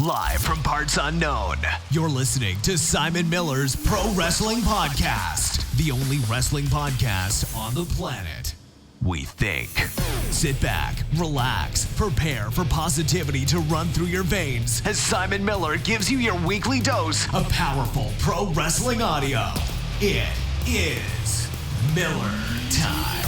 Live from parts unknown, you're listening to Simon Miller's Pro Wrestling Podcast, the only wrestling podcast on the planet, we think. Sit back, relax, prepare for positivity to run through your veins as Simon Miller gives you your weekly dose of powerful pro wrestling audio. It is Miller Time.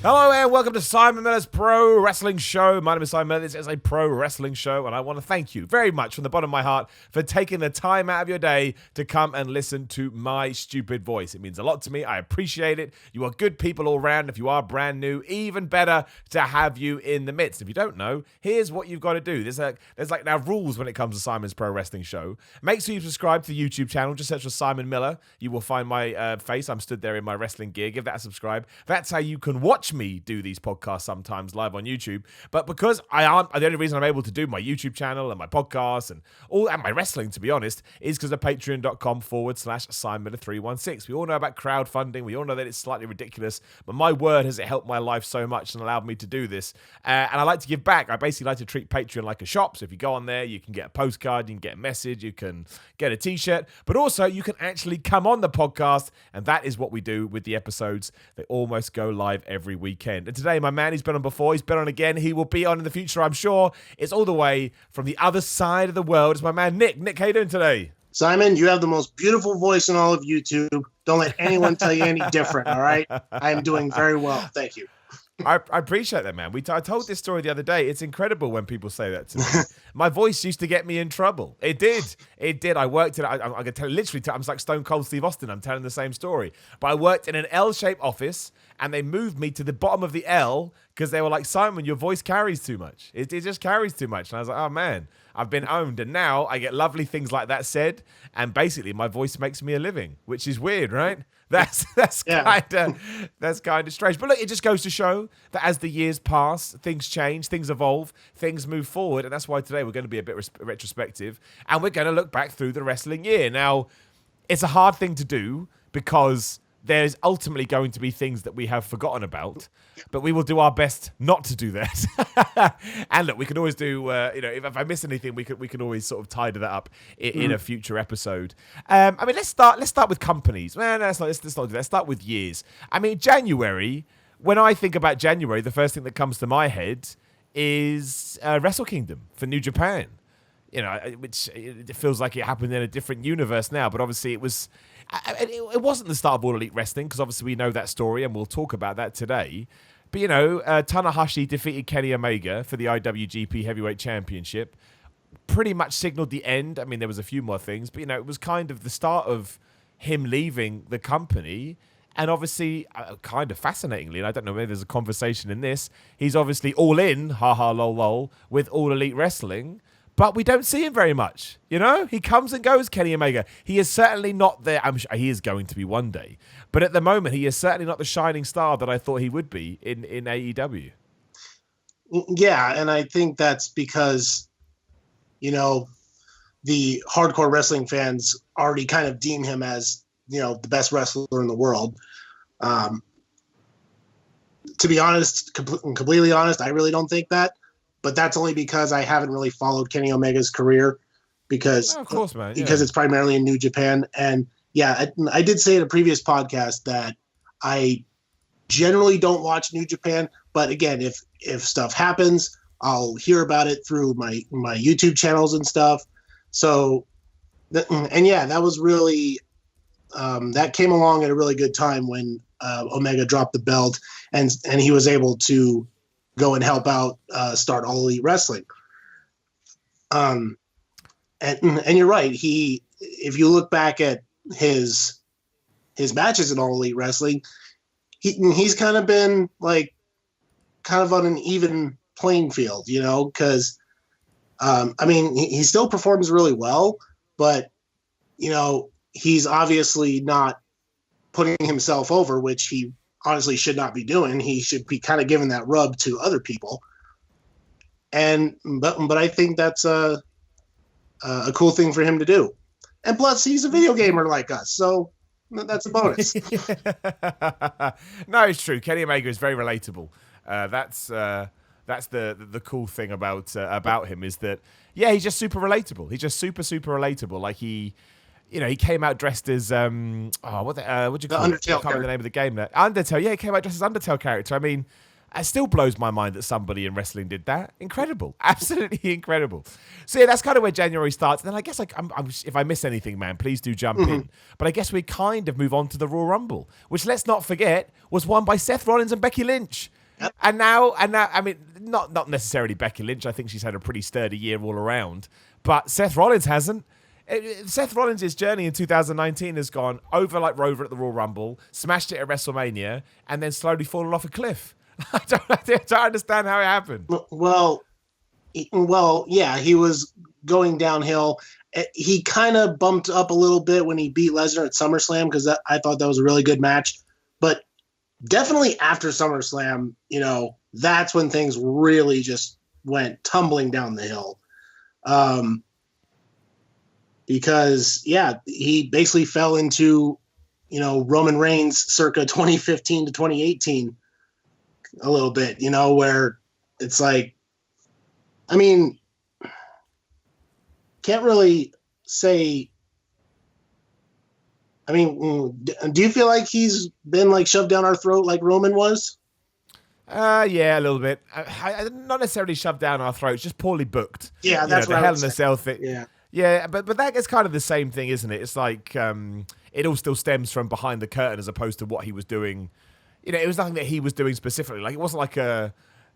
Hello and welcome to Simon Miller's Pro Wrestling Show. My name is Simon Miller. This is a pro wrestling show, and I want to thank you very much from the bottom of my heart for taking the time out of your day to come and listen to my stupid voice. It means a lot to me. I appreciate it. You are good people all around. If you are brand new, even better to have you in the midst. If you don't know, here's what you've got to do. There's like now rules when it comes to Simon's Pro Wrestling Show. Make sure you subscribe to the YouTube channel. Just search for Simon Miller. You will find my face. I'm stood there in my wrestling gear. Give that a subscribe. That's how you can watch me do these podcasts sometimes live on YouTube. But because the only reason I'm able to do my YouTube channel and my podcasts and my wrestling, to be honest, is because of patreon.com/SimonMiller316. We all know about crowdfunding. We all know that it's slightly ridiculous, but my word, has it helped my life so much and allowed me to do this. And I like to give back. I basically like to treat Patreon like a shop. So if you go on there, you can get a postcard, you can get a message, you can get a t-shirt, but also you can actually come on the podcast. And that is what we do with the episodes. They almost go live every weekend. And today, my man, he's been on before, he's been on again, he will be on in the future, I'm sure. It's all the way from the other side of the world. It's my man, Nick. Nick, how you doing today? Simon, you have the most beautiful voice in all of YouTube. Don't let anyone tell you any different, all right? I am doing very well. Thank you. I appreciate that, man. I told this story the other day. It's incredible when people say that to me. My voice used to get me in trouble. It did. I worked in, I can tell, literally, I'm like Stone Cold Steve Austin. I'm telling the same story. But I worked in an L-shaped office, and they moved me to the bottom of the L because they were like, Simon, your voice carries too much. It just carries too much. And I was like, oh, man, I've been owned. And now I get lovely things like that said. And basically, my voice makes me a living, which is weird, right? That's kind of strange. But look, it just goes to show that as the years pass, things change, things evolve, things move forward. And that's why today we're going to be a bit retrospective. And we're going to look back through the wrestling year. Now, it's a hard thing to do because there's ultimately going to be things that we have forgotten about, but we will do our best not to do that. And look, we can always do, if I miss anything, we can always sort of tidy that up in a future episode. Let's start with companies. Well, no, let's not do that. Let's start with years. I mean, January, when I think about January, the first thing that comes to my head is Wrestle Kingdom for New Japan. Which it feels like it happened in a different universe now, but obviously it wasn't the start of All Elite Wrestling, because obviously we know that story and we'll talk about that today. But, Tanahashi defeated Kenny Omega for the IWGP Heavyweight Championship. Pretty much signaled the end. I mean, there was a few more things, but, it was kind of the start of him leaving the company. And obviously, kind of fascinatingly, and I don't know, maybe there's a conversation in this, he's obviously all in, ha-ha, lol, with All Elite Wrestling. But we don't see him very much, He comes and goes, Kenny Omega. He is certainly not there. I'm sure he is going to be one day. But at the moment, he is certainly not the shining star that I thought he would be in AEW. Yeah, and I think that's because, the hardcore wrestling fans already kind of deem him as, the best wrestler in the world. To be honest, completely honest, I really don't think that. But that's only because I haven't really followed Kenny Omega's career because, of course, man. Because it's primarily in New Japan. And yeah, I did say in a previous podcast that I generally don't watch New Japan. But again, if stuff happens, I'll hear about it through my YouTube channels and stuff. So, that was really, that came along at a really good time when Omega dropped the belt and he was able to go and help out, start All Elite Wrestling. And you're right. If you look back at his matches in All Elite Wrestling, he's kind of been kind of on an even playing field, because, he still performs really well, but, he's obviously not putting himself over, which he honestly should not be doing. He should be kind of giving that rub to other people. But I think that's a cool thing for him to do. And plus, he's a video gamer like us, so that's a bonus. No, it's true. Kenny Omega is very relatable. That's That's the cool thing about him is that, yeah, he's just super relatable. He's just super relatable. Like he came out dressed as what do you call it? I can't remember the name of the game. There, Undertale. Yeah, he came out dressed as Undertale character. I mean, it still blows my mind that somebody in wrestling did that. Incredible, absolutely incredible. So yeah, that's kind of where January starts. And then I guess if I miss anything, man, please do jump in. But I guess we kind of move on to the Royal Rumble, which, let's not forget, was won by Seth Rollins and Becky Lynch. Yep. And now, I mean, not necessarily Becky Lynch. I think she's had a pretty sturdy year all around. But Seth Rollins hasn't. Seth Rollins' journey in 2019 has gone over like Rover at the Royal Rumble, smashed it at WrestleMania, and then slowly fallen off a cliff. I don't understand how it happened. Well, yeah, he was going downhill. He kind of bumped up a little bit when he beat Lesnar at SummerSlam, because I thought that was a really good match. But definitely after SummerSlam, that's when things really just went tumbling down the hill. Because, yeah, he basically fell into, Roman Reigns circa 2015 to 2018 a little bit, where it's like, I mean, can't really say. I mean, do you feel like he's been like shoved down our throat like Roman was? Yeah, a little bit. Not necessarily shoved down our throats, just poorly booked. Yeah, that's what the Hell in a Cell thing. Yeah, but that gets kind of the same thing, isn't it? It's like it all still stems from behind the curtain as opposed to what he was doing. It was nothing that he was doing specifically. Like, it wasn't like well,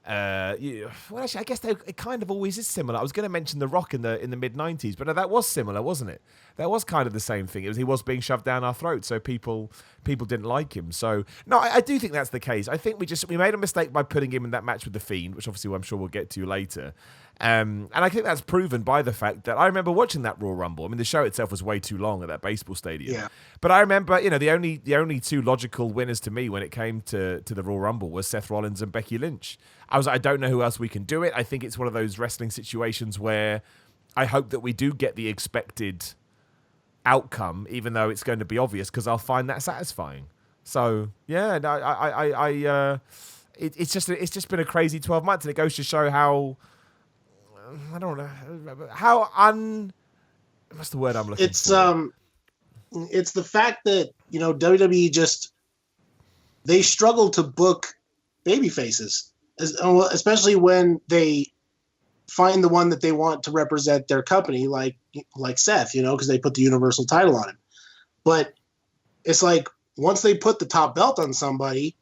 actually, I guess it kind of always is similar. I was going to mention The Rock in the mid-90s, but no, that was similar, wasn't it? That was kind of the same thing. He was being shoved down our throats, so people didn't like him. So, no, I do think that's the case. I think we made a mistake by putting him in that match with The Fiend, which obviously I'm sure we'll get to later. And I think that's proven by the fact that I remember watching that Royal Rumble. I mean, the show itself was way too long at that baseball stadium. Yeah. But I remember, the only two logical winners to me when it came to the Royal Rumble was Seth Rollins and Becky Lynch. I was like, I don't know who else we can do it. I think it's one of those wrestling situations where I hope that we do get the expected outcome, even though it's going to be obvious, because I'll find that satisfying. So yeah, no, it's just been a crazy 12 months, and it goes to show how. I don't know what's the word I'm looking for? It's the fact that WWE they struggle to book baby faces, especially when they find the one that they want to represent their company, like Seth, because they put the Universal title on him. But it's like once they put the top belt on somebody,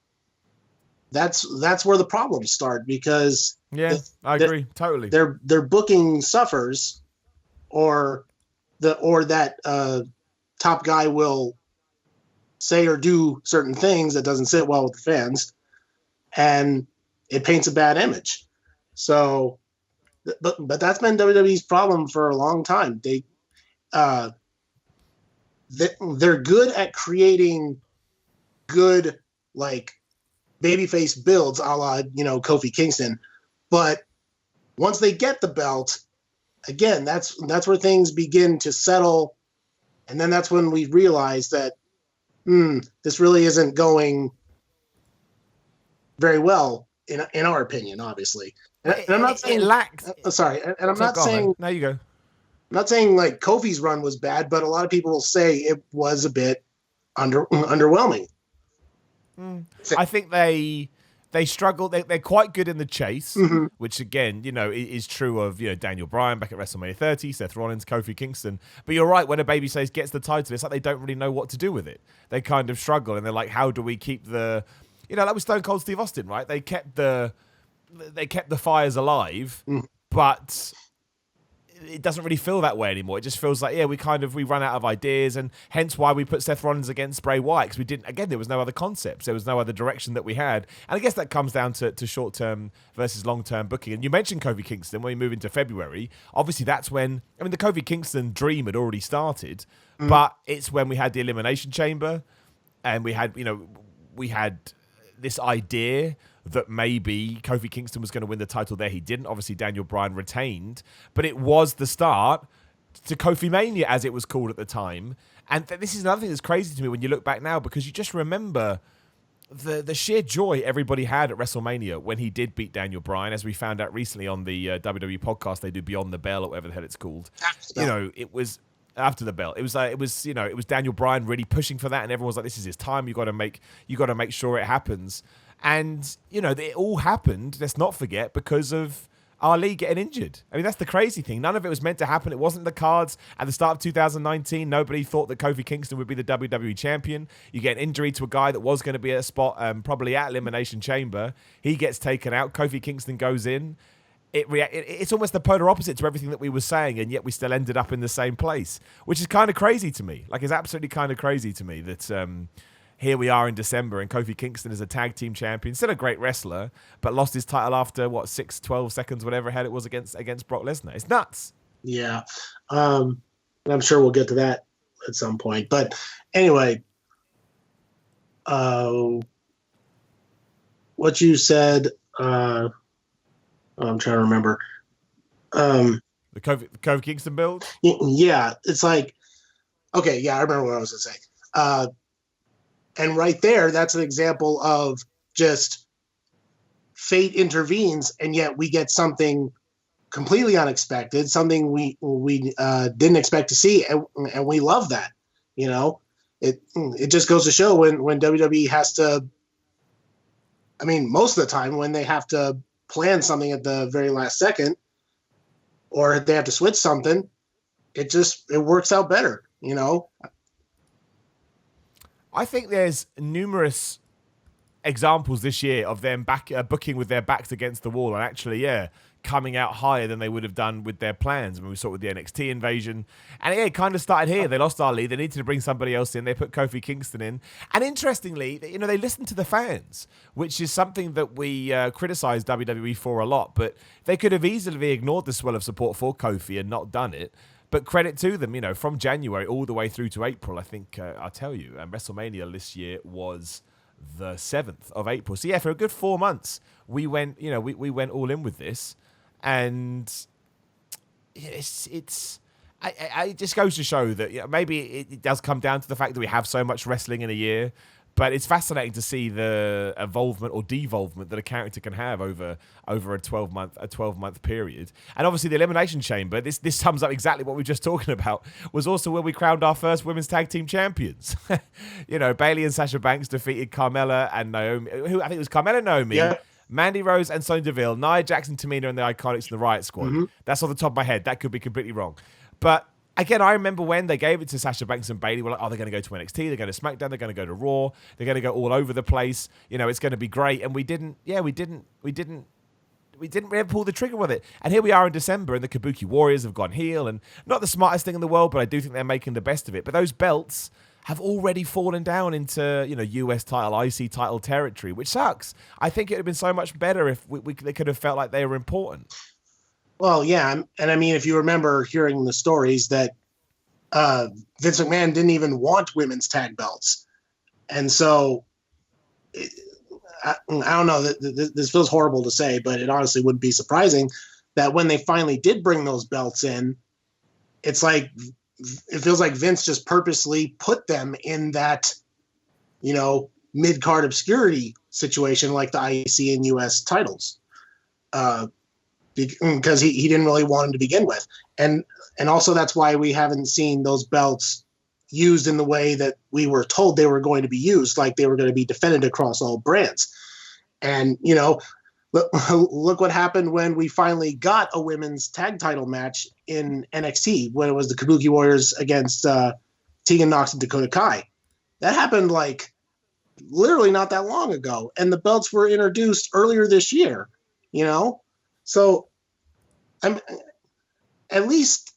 that's where the problems start, because I agree totally. Their booking suffers, or that top guy will say or do certain things that doesn't sit well with the fans, and it paints a bad image. So, but that's been WWE's problem for a long time. They're good at creating good babyface builds, a la Kofi Kingston, but once they get the belt, again, that's where things begin to settle, and then that's when we realize that this really isn't going very well in our opinion, obviously. And I'm not saying it lacks. Sorry, and I'm not saying. There you go. I'm not saying like Kofi's run was bad, but a lot of people will say it was a bit underwhelming. I think they struggle. They're quite good in the chase, which again, is true of Daniel Bryan back at WrestleMania 30, Seth Rollins, Kofi Kingston. But you're right, when a babyface gets the title, it's like they don't really know what to do with it. They kind of struggle, and they're like, how do we keep the, like with Stone Cold Steve Austin, right? They kept the fires alive, but it doesn't really feel that way anymore. It just feels like, we run out of ideas, and hence why we put Seth Rollins against Bray Wyatt, because we didn't, again, there was no other concepts. There was no other direction that we had. And I guess that comes down to short-term versus long-term booking. And you mentioned Kofi Kingston when we move into February. Obviously, that's when, the Kofi Kingston dream had already started, but it's when we had the Elimination Chamber, and we had this idea that maybe Kofi Kingston was going to win the title there. He didn't. Obviously, Daniel Bryan retained. But it was the start to Kofi Mania, as it was called at the time. And this is another thing that's crazy to me when you look back now, because you just remember the sheer joy everybody had at WrestleMania when he did beat Daniel Bryan, as we found out recently on the WWE podcast they do Beyond the Bell or whatever the hell it's called. It was after the bell. It was Daniel Bryan really pushing for that, and everyone was like, "This is his time. You got to make sure it happens." And it all happened. Let's not forget, because of Ali getting injured. I mean, that's the crazy thing. None of it was meant to happen. It wasn't the cards at the start of 2019. Nobody thought that Kofi Kingston would be the WWE champion. You get an injury to a guy that was going to be at a spot, probably at Elimination Chamber. He gets taken out. Kofi Kingston goes in. It's almost the polar opposite to everything that we were saying, and yet we still ended up in the same place, which is kind of crazy to me. Like, it's absolutely kind of crazy to me that here we are in December, and Kofi Kingston is a tag team champion, still a great wrestler, but lost his title after, 12 seconds, whatever hell it was against Brock Lesnar. It's nuts. Yeah. I'm sure we'll get to that at some point. But anyway, what you said, I'm trying to remember. The Kofi Kingston build? Yeah. It's like, okay, yeah, I remember what I was going to say. And right there, that's an example of just fate intervenes, and yet we get something completely unexpected, something we didn't expect to see, and we love that. It just goes to show when WWE has to. I mean, most of the time when they have to plan something at the very last second, or they have to switch something, it works out better. I think there's numerous examples this year of them booking with their backs against the wall and actually, coming out higher than they would have done with their plans. I mean, we saw it with the NXT invasion. And it kind of started here. They lost Ali. They needed to bring somebody else in. They put Kofi Kingston in. And interestingly, they listened to the fans, which is something that we criticize WWE for a lot. But they could have easily ignored the swell of support for Kofi and not done it. But credit to them, from January all the way through to April, I think, I'll tell you, WrestleMania this year was the 7th of April. So, yeah, for a good 4 months, we went all in with this. And it just goes to show that maybe it does come down to the fact that we have so much wrestling in a year. But it's fascinating to see the evolvement or devolvement that a character can have over a 12-month period. And obviously the Elimination Chamber, this sums up exactly what we were just talking about, was also where we crowned our first women's tag team champions. Bayley and Sasha Banks defeated Carmella and Naomi, who I think it was Carmella and Naomi, yeah. Mandy Rose and Sonya Deville, Nia Jackson, Tamina, and the Iconics and the Riot Squad. Mm-hmm. That's off the top of my head. That could be completely wrong. But again, I remember when they gave it to Sasha Banks and Bayley, we're like, they're going to go to NXT, they're going to SmackDown, they're going to go to Raw, they're going to go all over the place. It's going to be great. And we didn't really pull the trigger with it. And here we are in December, and the Kabuki Warriors have gone heel, and not the smartest thing in the world, but I do think they're making the best of it. But those belts have already fallen down into, US title, IC title territory, which sucks. I think it would have been so much better if they could have felt like they were important. Well, yeah, and I mean, if you remember hearing the stories that Vince McMahon didn't even want women's tag belts, and so I don't know. This feels horrible to say, but it honestly wouldn't be surprising that when they finally did bring those belts in, it's like it feels like Vince just purposely put them in that, mid-card obscurity situation like the IC and US titles. Because he didn't really want them to begin with. And also that's why we haven't seen those belts used in the way that we were told they were going to be used, like they were going to be defended across all brands. And, look what happened when we finally got a women's tag title match in NXT, when it was the Kabuki Warriors against Tegan Nox and Dakota Kai. That happened like literally not that long ago. And the belts were introduced earlier this year, So I'm at least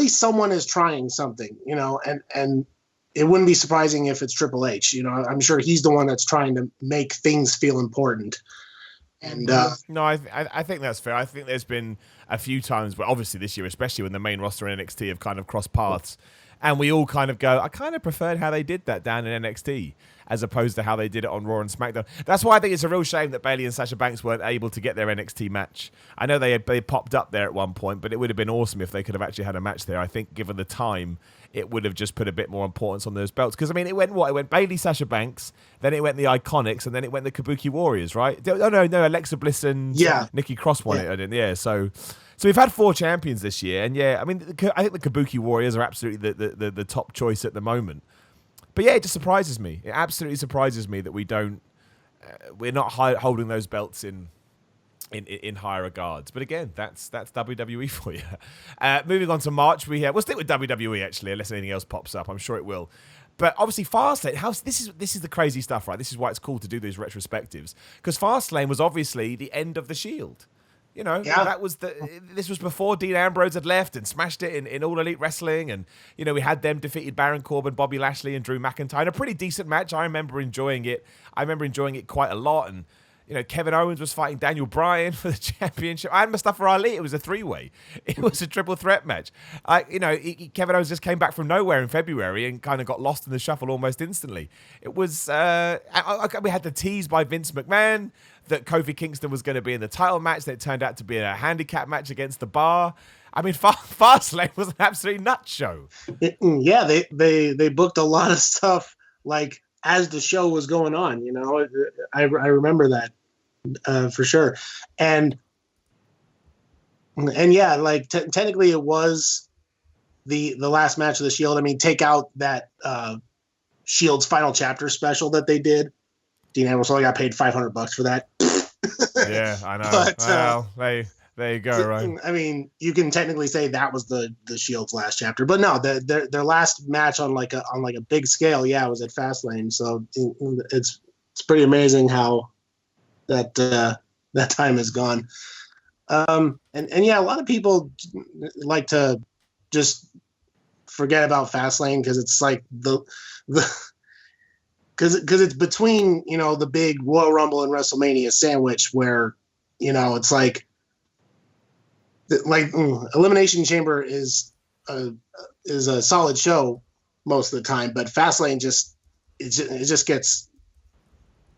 someone is trying something, and it wouldn't be surprising if it's Triple H. I'm sure he's the one that's trying to make things feel important. And no, I think that's fair. I think there's been a few times, but obviously this year, especially when the main roster in NXT have kind of crossed paths, and we all kind of go, I kind of preferred how they did that down in NXT. as opposed to how they did it on Raw and SmackDown. That's why I think it's a real shame that Bayley and Sasha Banks weren't able to get their NXT match. I know they popped up there at one point, but it would have been awesome if they could have actually had a match there. I think given the time, it would have just put a bit more importance on those belts. Because, I mean, it went what? It went Bayley, Sasha Banks, then it went the Iconics, and then it went the Kabuki Warriors, right? Oh, no, Alexa Bliss and Nikki Cross won it, I didn't. Yeah, so we've had 4 champions this year, and I mean, I think the Kabuki Warriors are absolutely the top choice at the moment. But yeah, it just surprises me. It absolutely surprises me that we're not holding those belts in higher regards. But again, that's WWE for you. Moving on to March, we'll stick with WWE actually, unless anything else pops up. I'm sure it will. But obviously, Fastlane. This is the crazy stuff, right? This is why it's cool to do these retrospectives, because Fastlane was obviously the end of the Shield. You know, this was before Dean Ambrose had left and smashed it in All Elite Wrestling, and we had them defeated Baron Corbin, Bobby Lashley, and Drew McIntyre. A pretty decent match. I remember enjoying it. quite a lot, and Kevin Owens was fighting Daniel Bryan for the championship. And Mustafa Ali. It was a 3-way. It was a triple threat match. Kevin Owens just came back from nowhere in February and kind of got lost in the shuffle almost instantly. It was. We had the tease by Vince McMahon that Kofi Kingston was going to be in the title match. That it turned out to be a handicap match against the Bar. I mean, Fastlane was an absolute nut show. Yeah, they booked a lot of stuff like as the show was going on. I remember that for sure. And yeah, like technically it was the last match of the Shield. I mean, take out that Shield's final chapter special that they did. Dean Ambrose only got paid $500 for that. Yeah, I know. But, well, there you go, right? I mean, you can technically say that was the Shield's last chapter, but no, their last match on like a big scale, was at Fastlane. So it's pretty amazing how that time is gone. And yeah, a lot of people like to just forget about Fastlane because it's like because it's between the big Royal Rumble and WrestleMania sandwich where it's like Elimination Chamber is a solid show most of the time, but Fastlane it just gets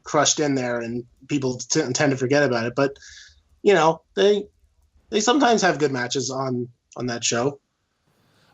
crushed in there and people tend to forget about it. But they sometimes have good matches on that show.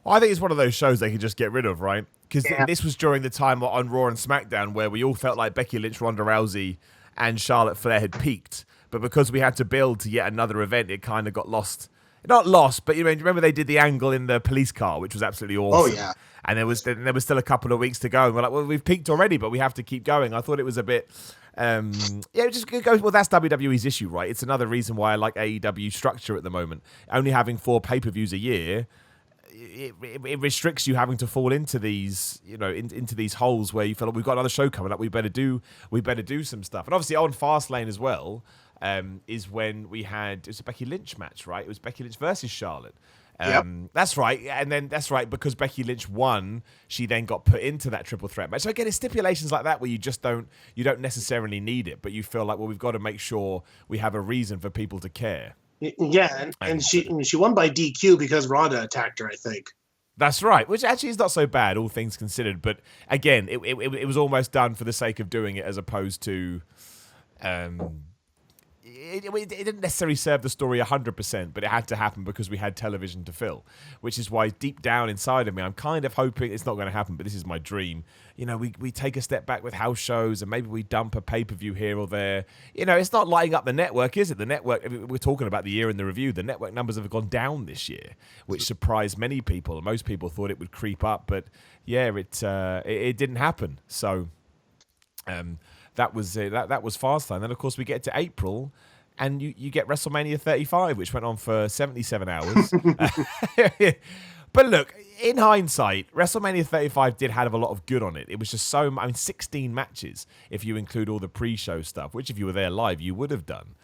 Well, I think it's one of those shows they could just get rid of, right? Because this was during the time on Raw and SmackDown where we all felt like Becky Lynch, Ronda Rousey, and Charlotte Flair had peaked. But because we had to build to yet another event, it kind of got lost. Not lost, but remember they did the angle in the police car, which was absolutely awesome. Oh, yeah. And there was still a couple of weeks to go. And we're like, well, we've peaked already, but we have to keep going. I thought it was a bit... it just goes, well, that's WWE's issue, right? It's another reason why I like AEW structure at the moment. Only having 4 pay-per-views a year... It restricts you having to fall into these, into these holes where you feel like we've got another show coming up. We better do some stuff. And obviously on Fastlane as well is when it was a Becky Lynch match, right? It was Becky Lynch versus Charlotte. Yep. That's right. And then that's right, because Becky Lynch won, she then got put into that triple threat match. So again, it's stipulations like that where you don't necessarily need it, but you feel like, well, we've got to make sure we have a reason for people to care. Yeah, and she won by DQ because Ronda attacked her, I think. That's right, which actually is not so bad, all things considered. But again, it was almost done for the sake of doing it, as opposed to... It didn't necessarily serve the story 100%, but it had to happen because we had television to fill, which is why deep down inside of me, I'm kind of hoping it's not going to happen, but this is my dream. We take a step back with house shows and maybe we dump a pay-per-view here or there. It's not lighting up the network, is it? The network, we're talking about the year in the review, the network numbers have gone down this year, which surprised many people. Most people thought it would creep up, but yeah, it didn't happen. So that was Fastlane. Then, of course, we get to April, and you get WrestleMania 35, which went on for 77 hours. But look, in hindsight, WrestleMania 35 did have a lot of good on it. It was just 16 matches, if you include all the pre-show stuff, which if you were there live, you would have done.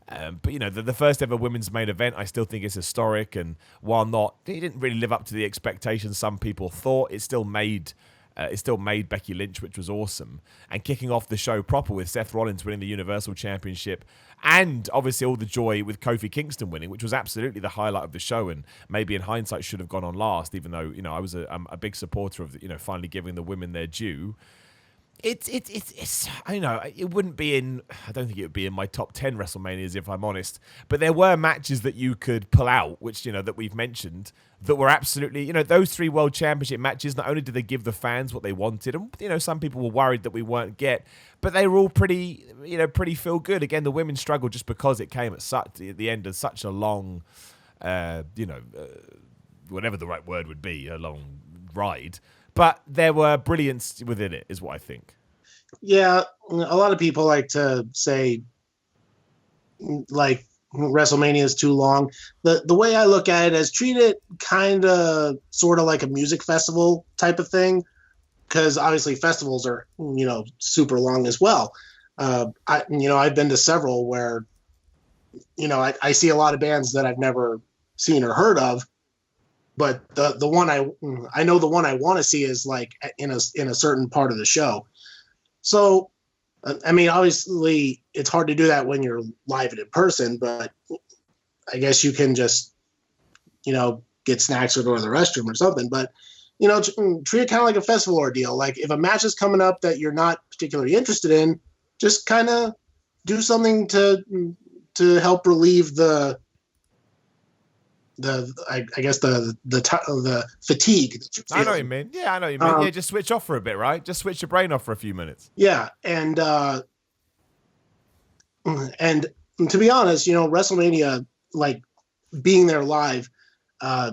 But, the first ever women's main event, I still think is historic. And while it didn't really live up to the expectations some people thought, it still made Becky Lynch, which was awesome. And kicking off the show proper with Seth Rollins winning the Universal Championship, and obviously all the joy with Kofi Kingston winning, which was absolutely the highlight of the show, and maybe in hindsight should have gone on last, even though I was a big supporter of finally giving the women their due. It's I don't know, it wouldn't be in, I don't think it would be in my top 10 WrestleManias if I'm honest, but there were matches that you could pull out, which, you know, that we've mentioned, that were absolutely, you know, those 3 World Championship matches, not only did they give the fans what they wanted, and, you know, some people were worried that we weren't but they were all pretty, you know, pretty feel good. Again, the women struggled just because it came at the end of such a long, whatever the right word would be, a long ride. But there were brilliance within it, is what I think. Yeah, a lot of people like to say, like, WrestleMania is too long. The way I look at it is treat it kind of, sort of like a music festival type of thing, because obviously festivals are, you know, super long as well. I've been to several where, you know, I see a lot of bands that I've never seen or heard of. But the one I know the one I want to see is like in a certain part of the show. So, I mean, obviously it's hard to do that when you're live and in person, but I guess you can just, you know, get snacks or go to the restroom or something. But, you know, treat it kind of like a festival ordeal. Like if a match is coming up that you're not particularly interested in, just kind of do something to help relieve the fatigue. I know what you mean. Yeah, I know what you mean. Just switch off for a bit, right? Just switch your brain off for a few minutes. Yeah, and to be honest, you know, WrestleMania, like being there live,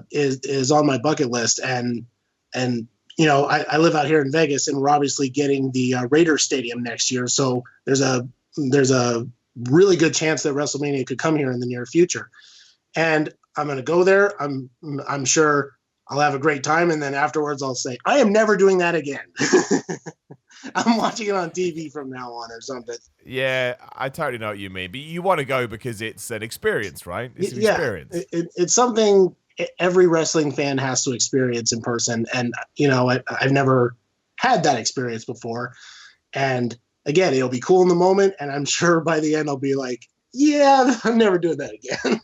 is on my bucket list, and you know, I live out here in Vegas, and we're obviously getting the Raiders Stadium next year, so there's a really good chance that WrestleMania could come here in the near future, and I'm going to go there. I'm sure I'll have a great time. And then afterwards I'll say, I am never doing that again. I'm watching it on TV from now on or something. Yeah, I totally know what you mean. But you want to go because it's an experience, right? It's an experience. It's something every wrestling fan has to experience in person. And, you know, I've never had that experience before. And again, it'll be cool in the moment. And I'm sure by the end I'll be like, yeah, I'm never doing that again.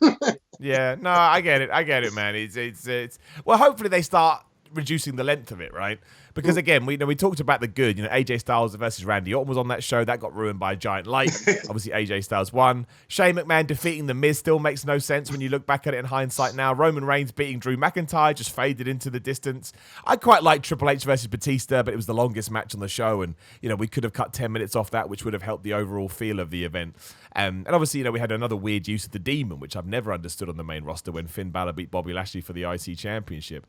Yeah, no, I get it, man. It's well, hopefully they start reducing the length of it, right? Because again, we talked about the good. You know, AJ Styles versus Randy Ott was on that show. That got ruined by a giant light. Obviously, AJ Styles won. Shane McMahon defeating The Miz still makes no sense when you look back at it in hindsight now. Roman Reigns beating Drew McIntyre just faded into the distance. I quite like Triple H versus Batista, but it was the longest match on the show, and you know we could have cut 10 minutes off that, which would have helped the overall feel of the event. And obviously, you know, we had another weird use of the Demon, which I've never understood on the main roster when Finn Balor beat Bobby Lashley for the IC Championship.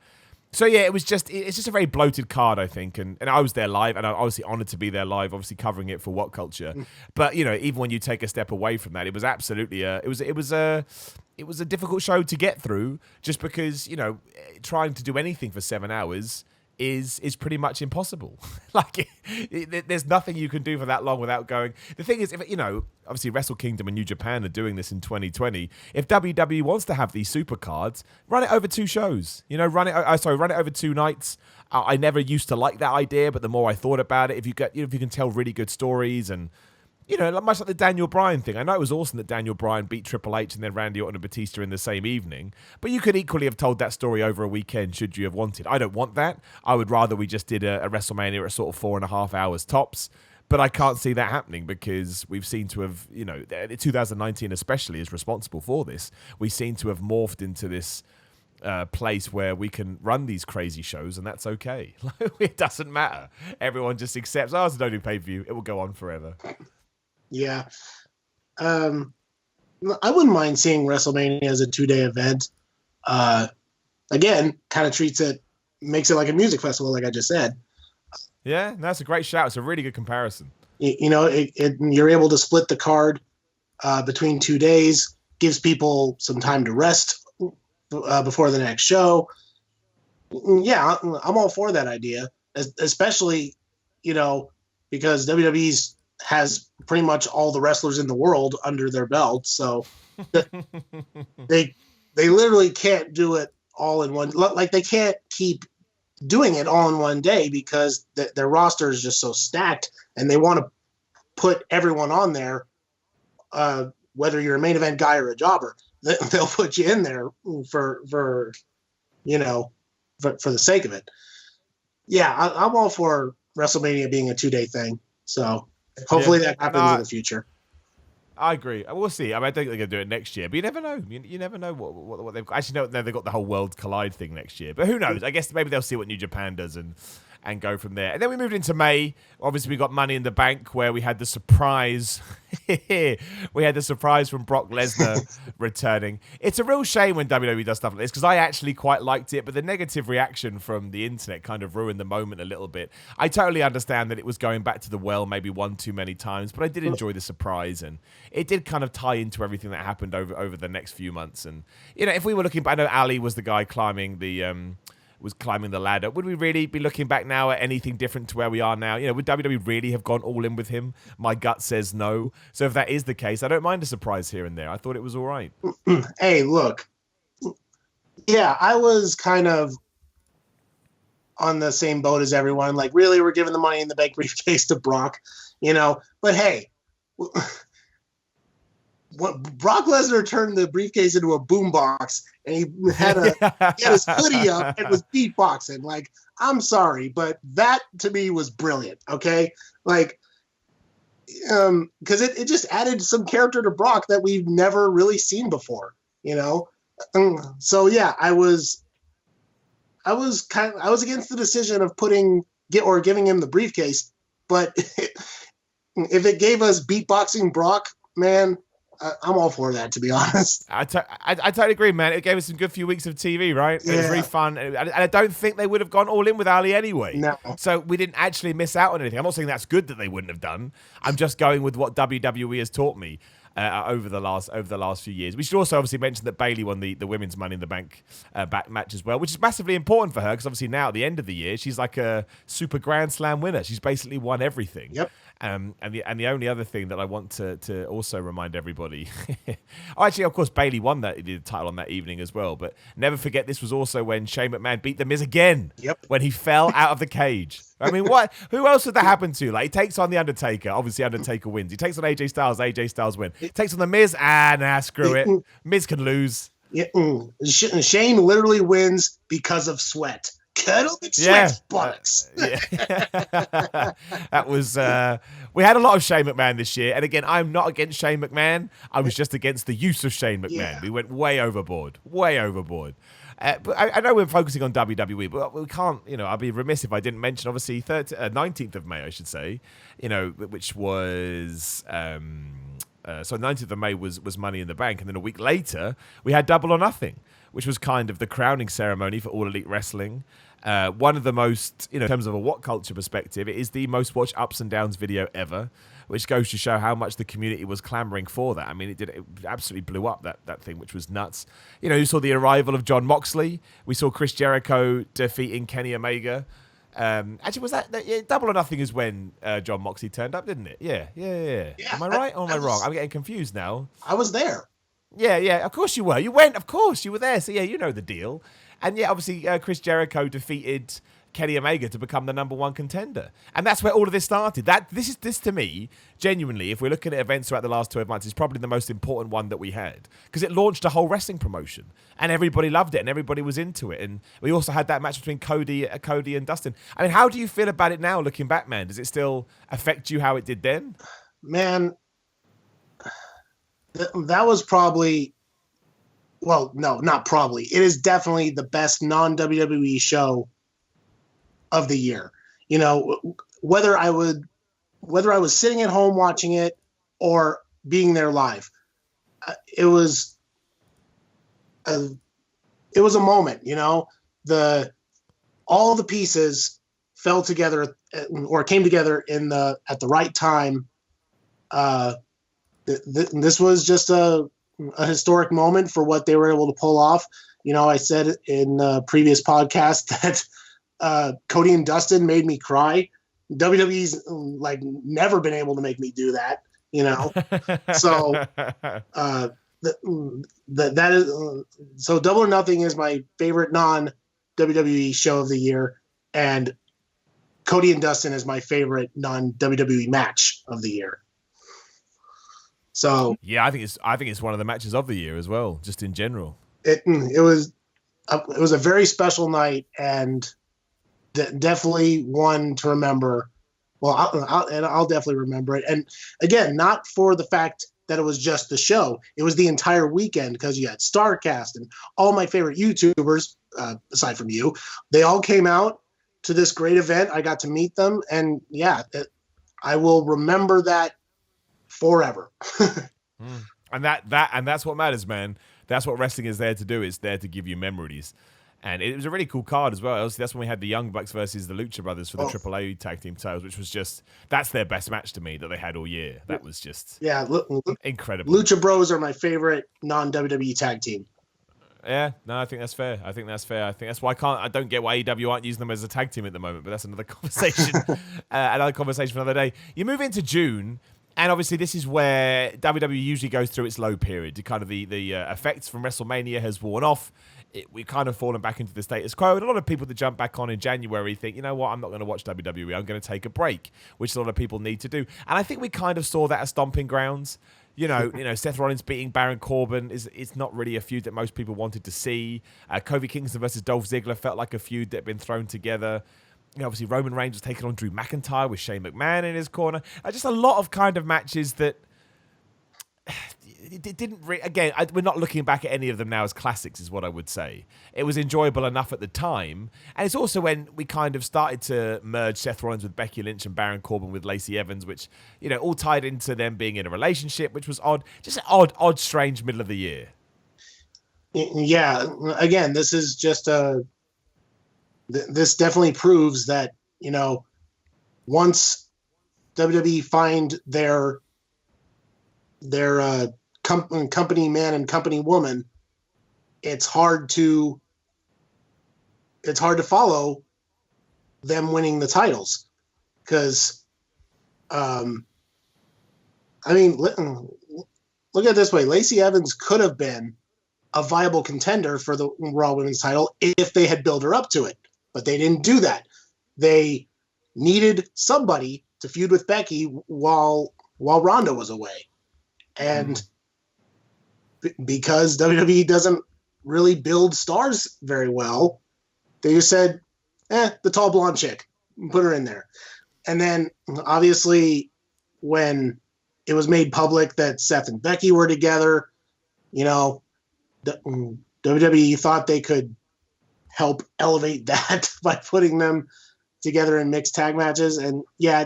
So yeah, it's just a very bloated card, I think, and I was there live, and I'm obviously honored to be there live, obviously covering it for What Culture. But you know, even when you take a step away from that, it was absolutely it was a difficult show to get through, just because, you know, trying to do anything for 7 hours is pretty much impossible. Like, there's nothing you can do for that long without going. The thing is, if you know, obviously Wrestle Kingdom and New Japan are doing this in 2020. If WWE wants to have these super cards, run it over 2 shows. You know, run it over 2 nights. I never used to like that idea, but the more I thought about it, if you can tell really good stories and, you know, much like the Daniel Bryan thing. I know it was awesome that Daniel Bryan beat Triple H and then Randy Orton and Batista in the same evening, but you could equally have told that story over a weekend should you have wanted. I don't want that. I would rather we just did a WrestleMania at sort of 4.5 hours tops, but I can't see that happening because we've seen to have, you know, 2019 especially is responsible for this. We seem to have morphed into this place where we can run these crazy shows, and that's okay. It doesn't matter. Everyone just accepts, it's a no-do pay-per-view. It will go on forever. Yeah. I wouldn't mind seeing WrestleMania as a 2-day event. Again, kind of makes it like a music festival, like I just said. Yeah, that's a great shout. It's a really good comparison. You know, you're able to split the card between 2 days, gives people some time to rest before the next show. Yeah, I'm all for that idea, especially, you know, because WWE's has pretty much all the wrestlers in the world under their belt. So they literally can't do it all in one. Like they can't keep doing it all in one day because their roster is just so stacked, and they want to put everyone on there. Whether you're a main event guy or a jobber, they'll put you in there for you know, for the sake of it. Yeah, I'm all for WrestleMania being a 2-day thing. So hopefully that happens in the future. I agree. We'll see. I mean, I think they're going to do it next year, but you never know. You never know what they've got. Actually, no, they've got the whole World Collide thing next year, but who knows? I guess maybe they'll see what New Japan does and go from there. And then we moved into May. Obviously, we got Money in the Bank, where we had the surprise. We had the surprise from Brock Lesnar returning. It's a real shame when WWE does stuff like this, because I actually quite liked it, but the negative reaction from the internet kind of ruined the moment a little bit. I totally understand that it was going back to the well maybe one too many times, but I did enjoy the surprise, and it did kind of tie into everything that happened over the next few months. And, if we were looking back, I know Ali was the guy climbing the ladder. Would we really be looking back now at anything different to where we are now? Would WWE really have gone all in with him? My gut says no. So if that is the case, I don't mind a surprise here and there. I thought it was all right. Hey, look. Yeah, I was kind of on the same boat as everyone. Like, really, we're giving the Money in the Bank briefcase to Brock, But hey, Brock Lesnar turned the briefcase into a boombox, and he had his hoodie up and was beatboxing. Like, I'm sorry, but that to me was brilliant. Okay, like, because it just added some character to Brock that we've never really seen before. So yeah, I was against the decision of giving him the briefcase, but if it gave us beatboxing Brock, man, I'm all for that, to be honest. I totally agree, man. It gave us some good few weeks of TV, right? Yeah. It was really fun. And I don't think they would have gone all in with Ali anyway. No. So we didn't actually miss out on anything. I'm not saying that's good that they wouldn't have done. I'm just going with what WWE has taught me over the last few years. We should also obviously mention that Bayley won the women's Money in the Bank back match as well, which is massively important for her, because obviously now at the end of the year, she's like a super Grand Slam winner. She's basically won everything. Yep. And the only other thing that I want to also remind everybody, actually, of course, Bayley won the title on that evening as well. But never forget, this was also when Shane McMahon beat The Miz again. Yep. When he fell out of the cage. I mean, what? Who else would that happen to? Like, he takes on the Undertaker. Obviously, Undertaker wins. He takes on AJ Styles. AJ Styles wins. Takes on the Miz. Screw it. Miz can lose. Yeah, Shane literally wins because of sweat. Cuddle the sweat buttocks. That was. We had a lot of Shane McMahon this year, and again, I'm not against Shane McMahon. I was just against the use of Shane McMahon. Yeah. We went way overboard. But I know we're focusing on WWE, but we can't. I'd be remiss if I didn't mention, obviously, 19th of May, I should say. Which was. So 19th of May was Money in the Bank, and then a week later we had Double or Nothing, which was kind of the crowning ceremony for All Elite Wrestling. One of the most, in terms of a What Culture perspective, it is the most watched ups and downs video ever, which goes to show how much the community was clamoring for that. I mean, it absolutely blew up, that thing, which was nuts. You saw the arrival of Jon Moxley. We saw Chris Jericho defeating Kenny Omega. Actually, was that Double or Nothing is when Jon Moxley turned up, didn't it? Yeah. Am I right or am I wrong? I'm getting confused now. I was there. Yeah, of course you were. You went, of course, you were there. So yeah, you know the deal. And yeah, obviously Chris Jericho defeated Kenny Omega to become the #1 contender. And that's where all of this started. This to me, genuinely, if we're looking at events throughout the last 12 months, is probably the most important one that we had. Because it launched a whole wrestling promotion. And everybody loved it and everybody was into it. And we also had that match between Cody and Dustin. I mean, how do you feel about it now, looking back, man? Does it still affect you how it did then? Man, that was probably... Well, no, not probably. It is definitely the best non-WWE show of the year. Whether I was sitting at home watching it or being there live, it was a moment. All the pieces fell together or came together at the right time. This was just a historic moment for what they were able to pull off. I said in a previous podcast that Cody and Dustin made me cry. WWE's like never been able to make me do that, So that is so Double or Nothing is my favorite non-WWE show of the year, and Cody and Dustin is my favorite non-WWE match of the year. So yeah, I think it's one of the matches of the year as well, just in general. It was a very special night, and definitely one to remember. Well, I'll definitely remember it. And again, not for the fact that it was just the show. It was the entire weekend because you had StarCast and all my favorite YouTubers, aside from you, they all came out to this great event. I got to meet them. And yeah, I will remember that forever. And that's what matters, man. That's what wrestling is there to do. It's there to give you memories. And it was a really cool card as well. Obviously, that's when we had the Young Bucks versus the Lucha Brothers for the AAA tag team titles, which was just, that's their best match to me that they had all year. That was just incredible. Lucha Bros are my favorite non-WWE tag team. Yeah, no, I think that's fair. I think that's why I don't get why AEW aren't using them as a tag team at the moment, but that's another conversation. Another conversation for another day. You move into June, and obviously this is where WWE usually goes through its low period. Kind of the effects from WrestleMania has worn off. We've kind of fallen back into the status quo. And a lot of people that jump back on in January think, you know what, I'm not going to watch WWE. I'm going to take a break, which a lot of people need to do. And I think we kind of saw that as stomping grounds. You know, Seth Rollins beating Baron Corbin is not really a feud that most people wanted to see. Kofi Kingston versus Dolph Ziggler felt like a feud that had been thrown together. You know, obviously Roman Reigns was taking on Drew McIntyre with Shane McMahon in his corner. Just a lot of kind of matches that it didn't again, we're not looking back at any of them now as classics, is what I would say. It was enjoyable enough at the time. And it's also when we kind of started to merge Seth Rollins with Becky Lynch and Baron Corbin with Lacey Evans, which, you know, all tied into them being in a relationship, which was odd. Just an odd, strange middle of the year. Yeah. Again, this is just this definitely proves that, you know, once WWE find their company man and company woman, it's hard to follow them winning the titles, because I mean, look at it this way: Lacey Evans could have been a viable contender for the Raw Women's title if they had built her up to it, but they didn't do that. They needed somebody to feud with Becky while Ronda was away. And because WWE doesn't really build stars very well, they just said, the tall blonde chick, put her in there. And then obviously when it was made public that Seth and Becky were together, you know, WWE thought they could help elevate that by putting them together in mixed tag matches. And yeah,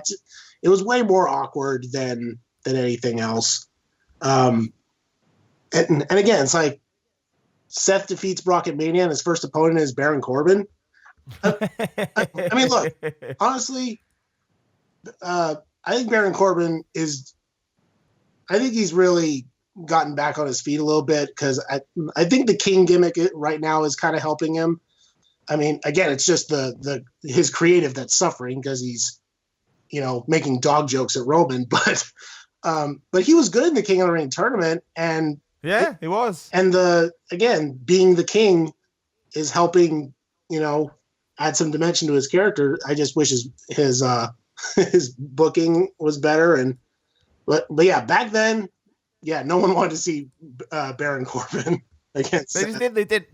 it was way more awkward than anything else. And again, it's like Seth defeats Brock at Mania and his first opponent is Baron Corbin. I mean, look, honestly, I think Baron Corbin I think he's really gotten back on his feet a little bit, because I think the King gimmick right now is kind of helping him. I mean, again, it's just his creative that's suffering because he's, you know, making dog jokes at Roman, but he was good in the King of the Ring tournament, and yeah, he was. And again, being the King is helping, you know, add some dimension to his character. I just wish his booking was better, but yeah, back then, yeah, no one wanted to see Baron Corbin against. They did.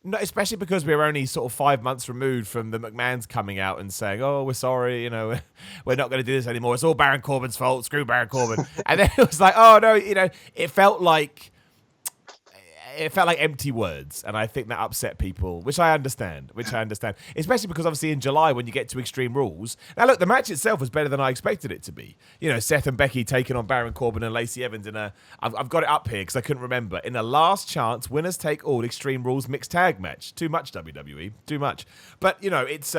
No, especially because we were only sort of 5 months removed from the McMahons coming out and saying, "Oh, we're sorry, you know, we're not going to do this anymore. It's all Baron Corbin's fault. Screw Baron Corbin." And then it was like, "Oh no," you know, it felt like empty words, and I think that upset people, which I understand. Especially because obviously in July when you get to Extreme Rules, now look, the match itself was better than I expected it to be. You know, Seth and Becky taking on Baron Corbin and Lacey Evans I've got it up here because I couldn't remember, in a last chance winners take all Extreme Rules mixed tag match. Too much WWE, too much. But you know, it's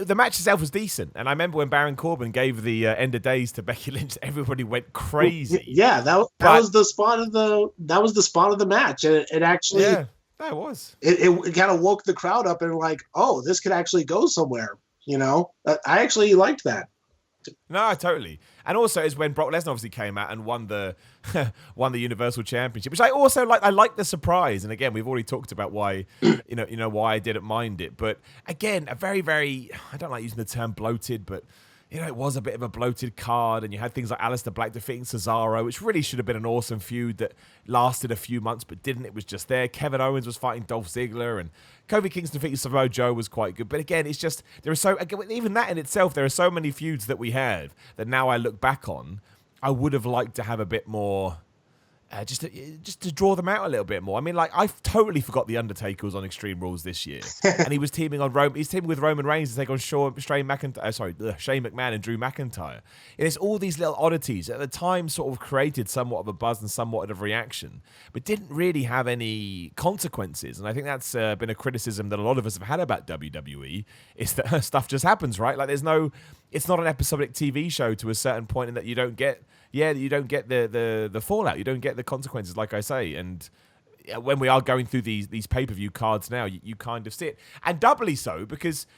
the match itself was decent, and I remember when Baron Corbin gave the end of days to Becky Lynch, everybody went crazy. Yeah, that was the spot of the match, and it actually, yeah, that was. It kind of woke the crowd up and like, oh, this could actually go somewhere. You know, I actually liked that. No, totally. And also is when Brock Lesnar obviously came out and won the Universal Championship, which I also like. I like the surprise. And again, we've already talked about why, you know why I didn't mind it. But again, a very, very, I don't like using the term bloated, but it was a bit of a bloated card, and you had things like Aleister Black defeating Cesaro, which really should have been an awesome feud that lasted a few months, but didn't. It was just there. Kevin Owens was fighting Dolph Ziggler, and Kofi Kingston defeating Samoa Joe was quite good. But again, it's just, even that in itself, there are so many feuds that we had that now I look back on, I would have liked to have a bit more... just to draw them out a little bit more. I mean, like, I totally forgot the Undertaker was on Extreme Rules this year, and he was teaming with Roman Reigns to take on Shane McMahon and Drew McIntyre. And it's all these little oddities at the time, sort of created somewhat of a buzz and somewhat of a reaction, but didn't really have any consequences. And I think that's been a criticism that a lot of us have had about WWE, is that stuff just happens, right? Like, it's not an episodic TV show to a certain point, in that you don't get. Yeah, you don't get the fallout. You don't get the consequences, like I say. And when we are going through these pay-per-view cards now, you kind of see it. And doubly so because,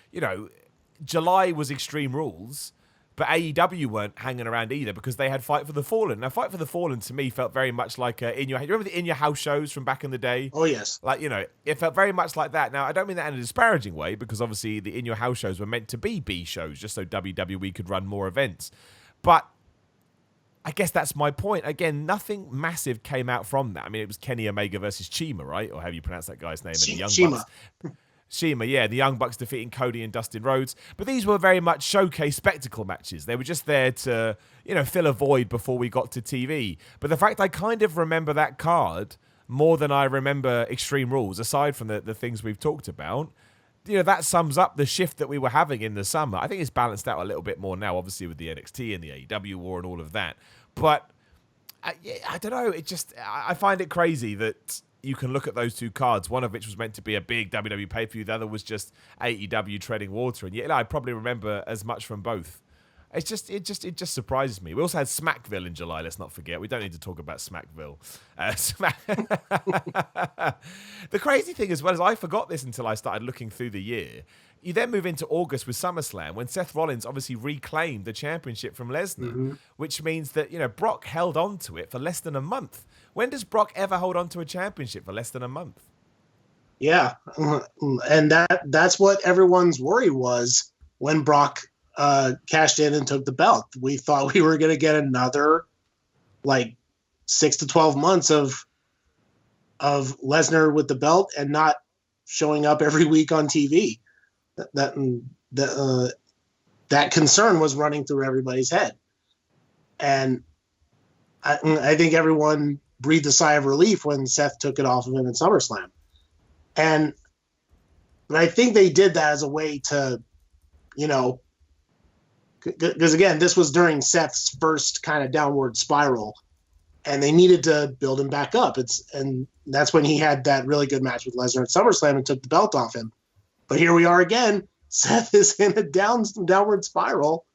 July was Extreme Rules, but AEW weren't hanging around either because they had Fight for the Fallen. Now, Fight for the Fallen to me felt very much like you remember the In Your House shows from back in the day? Oh, yes. Like, it felt very much like that. Now, I don't mean that in a disparaging way, because obviously the In Your House shows were meant to be B shows just so WWE could run more events. But I guess that's my point. Again, nothing massive came out from that. I mean, it was Kenny Omega versus Chima, right? Or how do you pronounce that guy's name? The Young Bucks. Shima, yeah. The Young Bucks defeating Cody and Dustin Rhodes. But these were very much showcase spectacle matches. They were just there to, fill a void before we got to TV. But the fact I kind of remember that card more than I remember Extreme Rules, aside from the things we've talked about, that sums up the shift that we were having in the summer. I think it's balanced out a little bit more now, obviously, with the NXT and the AEW war and all of that. But I don't know. I find it crazy that you can look at those two cards, one of which was meant to be a big WWE pay-per-view, the other was just AEW treading water. And yet I probably remember as much from both. It just surprises me. We also had Smackville in July, let's not forget. We don't need to talk about Smackville. The crazy thing as well is I forgot this until I started looking through the year. You then move into August with SummerSlam, when Seth Rollins obviously reclaimed the championship from Lesnar, which means that, Brock held on to it for less than a month. When does Brock ever hold on to a championship for less than a month? Yeah, and that's what everyone's worry was when Brock cashed in and took the belt. We thought we were going to get another 6 to 12 months of Lesnar with the belt and not showing up every week on TV. That concern was running through everybody's head, and I think everyone breathed a sigh of relief when Seth took it off of him in SummerSlam. But I think they did that as a way to, because again, this was during Seth's first kind of downward spiral, and they needed to build him back up. And that's when he had that really good match with Lesnar at SummerSlam and took the belt off him. But here we are again. Seth is in a downward spiral,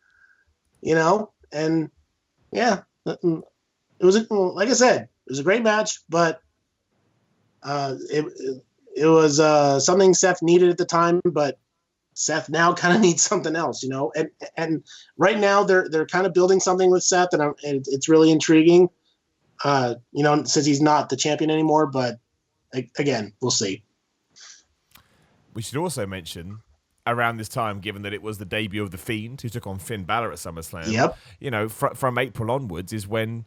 and yeah, it was, like I said, it was a great match, but it was something Seth needed at the time, but Seth now kind of needs something else, and right now they're kind of building something with Seth, and it's really intriguing, since he's not the champion anymore, but again, we'll see. We should also mention, around this time, given that it was the debut of The Fiend, who took on Finn Balor at SummerSlam, yep. From April onwards is when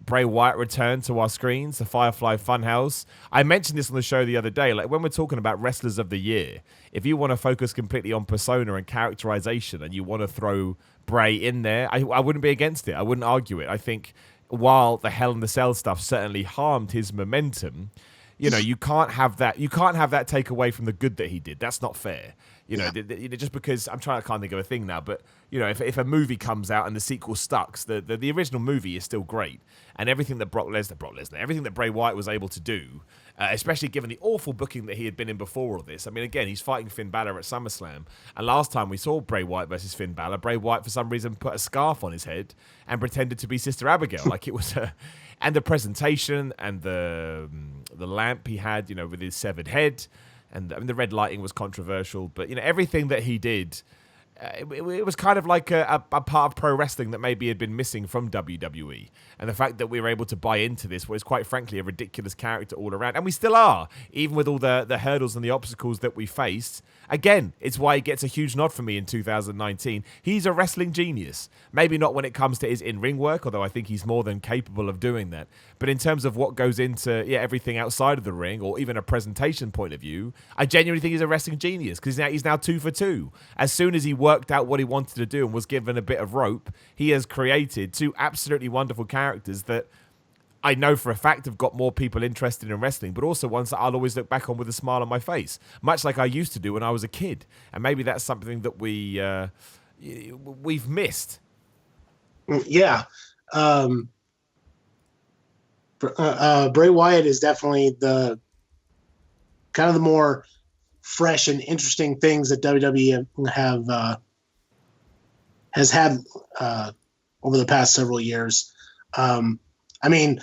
Bray Wyatt returned to our screens, the Firefly Funhouse. I mentioned this on the show the other day, when we're talking about Wrestlers of the Year, if you want to focus completely on persona and characterization and you want to throw Bray in there, I wouldn't be against it. I wouldn't argue it. I think while the Hell in the Cell stuff certainly harmed his momentum, you can't have that take away from the good that he did. That's not fair. Just because I can't think of a thing now, but if a movie comes out and the sequel sucks, the original movie is still great, and everything that everything that Bray Wyatt was able to do, especially given the awful booking that he had been in before all this. I mean, again, he's fighting Finn Balor at SummerSlam, and last time we saw Bray Wyatt versus Finn Balor, Bray Wyatt for some reason put a scarf on his head and pretended to be Sister Abigail, like it was and the presentation and the lamp he had, with his severed head. And the red lighting was controversial, but everything that he did it was kind of like a part of pro wrestling that maybe had been missing from WWE. And the fact that we were able to buy into this was quite frankly a ridiculous character all around. And we still are, even with all the hurdles and the obstacles that we faced. Again, it's why he gets a huge nod from me in 2019. He's a wrestling genius. Maybe not when it comes to his in-ring work, although I think he's more than capable of doing that. But in terms of what goes into everything outside of the ring, or even a presentation point of view, I genuinely think he's a wrestling genius, because he's now 2 for 2. As soon as he worked out what he wanted to do and was given a bit of rope, he has created 2 absolutely wonderful characters that I know for a fact have got more people interested in wrestling, but also ones that I'll always look back on with a smile on my face, much like I used to do when I was a kid. And maybe that's something that we've missed. Yeah. Bray Wyatt is definitely the kind of the more fresh and interesting things that WWE has had over the past several years. I mean,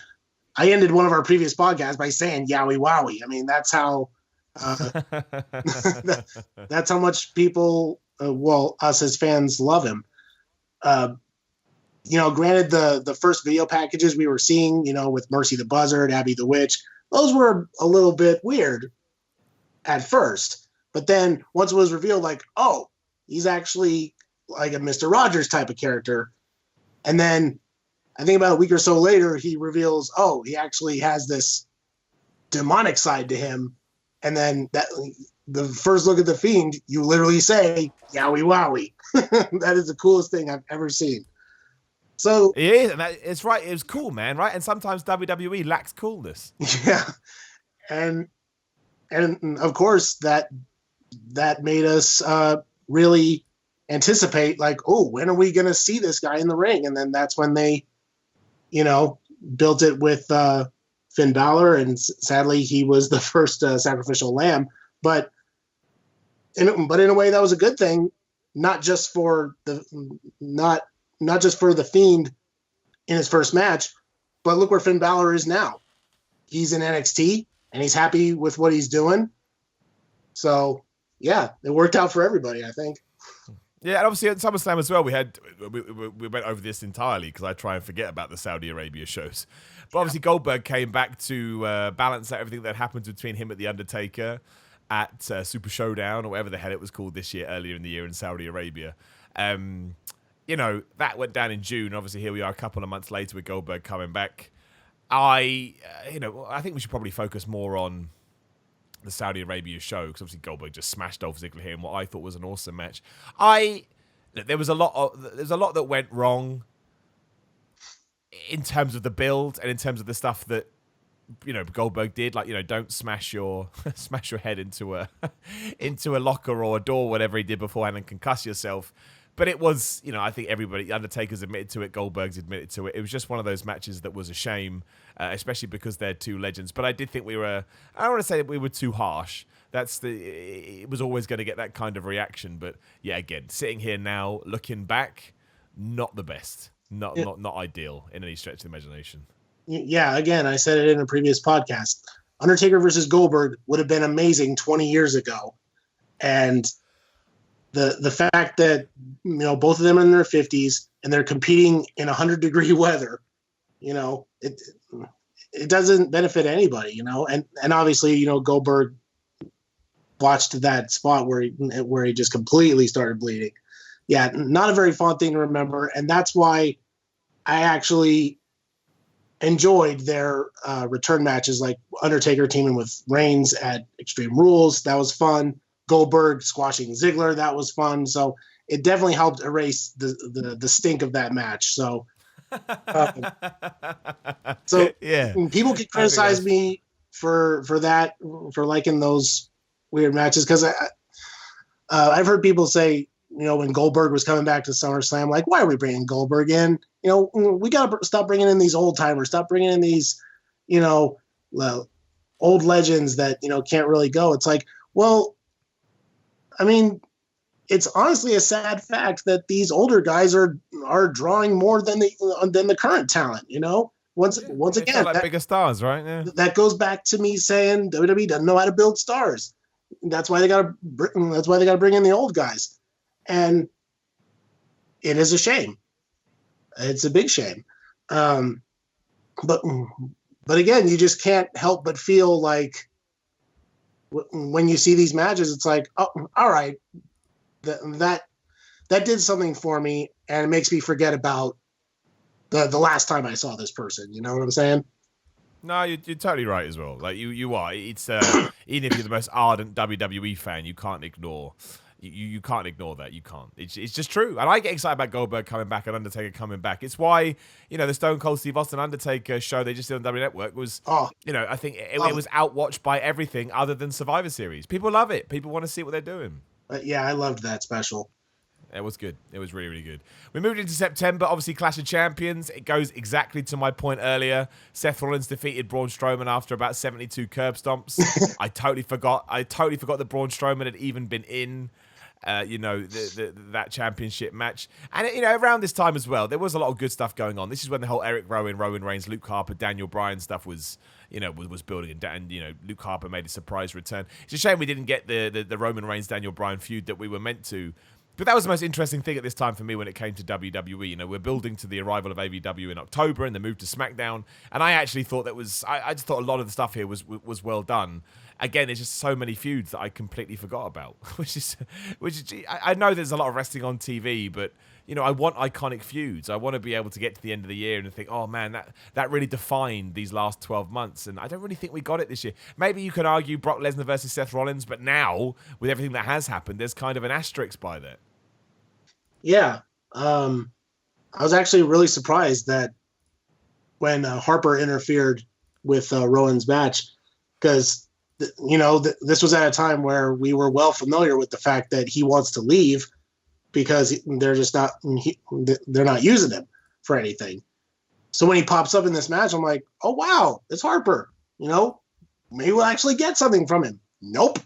I ended one of our previous podcasts by saying "Yowie Wowie." I mean, that's how that's how much people, us as fans, love him. Granted, the first video packages we were seeing, with Mercy the Buzzard, Abby the Witch, those were a little bit weird at first. But then once it was revealed, like, oh, he's actually like a Mr. Rogers type of character. And then I think about a week or so later, he reveals, oh, he actually has this demonic side to him. And then the first look at the Fiend, you literally say, "Yowie Wowie." That is the coolest thing I've ever seen. So it is, and it's right. It was cool, man. Right, and sometimes WWE lacks coolness. Yeah, and of course that made us really anticipate, like, oh, when are we going to see this guy in the ring? And then that's when they, built it with Finn Balor, and sadly he was the first sacrificial lamb. But in a way, that was a good thing, not just for the Fiend in his first match, but look where Finn Balor is now. He's in NXT and he's happy with what he's doing. So yeah, it worked out for everybody, I think. Yeah, and obviously at SummerSlam as well, we went over this entirely because I try and forget about the Saudi Arabia shows. But obviously Goldberg came back to balance out everything that happened between him and The Undertaker at Super Showdown, or whatever the hell it was called this year, earlier in the year in Saudi Arabia. That went down in June. Obviously, here we are a couple of months later with Goldberg coming back. I think we should probably focus more on the Saudi Arabia show, because obviously Goldberg just smashed Dolph Ziggler here in what I thought was an awesome match. There was a lot that went wrong in terms of the build and in terms of the stuff that Goldberg did, like, don't smash your head into a locker or a door, whatever he did beforehand, and concuss yourself. But it was, I think everybody, Undertaker's admitted to it, Goldberg's admitted to it. It was just one of those matches that was a shame, especially because they're 2 legends. But I did think I don't want to say that we were too harsh. It was always going to get that kind of reaction. But yeah, again, sitting here now, looking back, not the best. Not ideal in any stretch of the imagination. Yeah, again, I said it in a previous podcast. Undertaker versus Goldberg would have been amazing 20 years ago. And the fact that both of them are in their 50s and they're competing in 100-degree weather, it doesn't benefit anybody, and obviously Goldberg watched that spot where he just completely started bleeding. Yeah, not a very fun thing to remember, and that's why I actually enjoyed their return matches, like Undertaker teaming with Reigns at Extreme Rules. That was fun. Goldberg squashing Ziggler, that was fun. So it definitely helped erase the stink of that match. So yeah, people can criticize me for that, for liking those weird matches, because I've heard people say, when Goldberg was coming back to SummerSlam, like, why are we bringing Goldberg in? We got to stop bringing in these old timers, stop bringing in these, old legends that, can't really go. It's like, well, I mean, it's honestly a sad fact that these older guys are drawing more than the current talent. Once again, like bigger stars, right? Yeah. That goes back to me saying WWE doesn't know how to build stars. That's why they got to bring in the old guys. And it is a shame. It's a big shame. But again, you just can't help but feel like when you see these matches, it's like, oh, all right, that did something for me, and it makes me forget about the last time I saw this person. You know what I'm saying? No, you're totally right as well. Like you are. It's even if you're the most ardent WWE fan, you can't ignore. You can't ignore that. You can't. It's just true. And I get excited about Goldberg coming back and Undertaker coming back. It's why, the Stone Cold Steve Austin Undertaker show they just did on W Network was, I think it was outwatched by everything other than Survivor Series. People love it. People want to see what they're doing. Yeah, I loved that special. It was good. It was really, really good. We moved into September. Obviously, Clash of Champions. It goes exactly to my point earlier. Seth Rollins defeated Braun Strowman after about 72 curb stomps. I totally forgot that Braun Strowman had even been in, that championship match. And, around this time as well, there was a lot of good stuff going on. This is when the whole Eric Rowan, Roman Reigns, Luke Harper, Daniel Bryan stuff was building, and Luke Harper made a surprise return. It's a shame we didn't get the Roman Reigns, Daniel Bryan feud that we were meant to. But that was the most interesting thing at this time for me when it came to WWE. We're building to the arrival of AEW in October and the move to SmackDown. And I actually thought I just thought a lot of the stuff here was well done. Again, there's just so many feuds that I completely forgot about. I know there's a lot of wrestling on TV, but I want iconic feuds. I want to be able to get to the end of the year and think, oh man, that really defined these last 12 months. And I don't really think we got it this year. Maybe you could argue Brock Lesnar versus Seth Rollins, but now with everything that has happened, there's kind of an asterisk by that. Yeah. I was actually really surprised that when Harper interfered with Rowan's match, because, this was at a time where we were well familiar with the fact that he wants to leave because they're just they're not using him for anything. So when he pops up in this match, I'm like, oh, wow, it's Harper. Maybe we'll actually get something from him. Nope.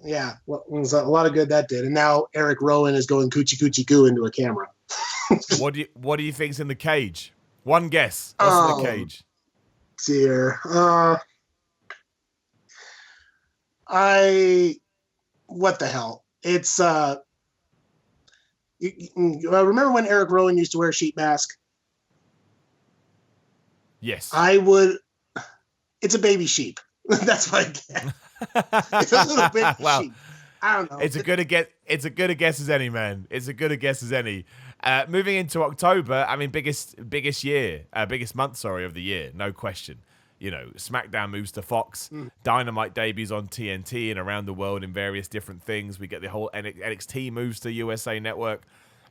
Yeah, well, there's a lot of good that did. And now Eric Rowan is going coochie coochie goo into a camera. What do you think's in the cage? One guess. What's in the cage? Dear. What the hell? It's remember when Eric Rowan used to wear a sheet mask? Yes. It's a baby sheep. That's what I get. It's a little bit sheep. I don't know. It's a good a guess as any, man. It's a good a guess as any. Moving into October, I mean, biggest month, of the year, no question. SmackDown moves to Fox, Dynamite debuts on TNT and around the world in various different things. We get the whole NXT moves to USA Network.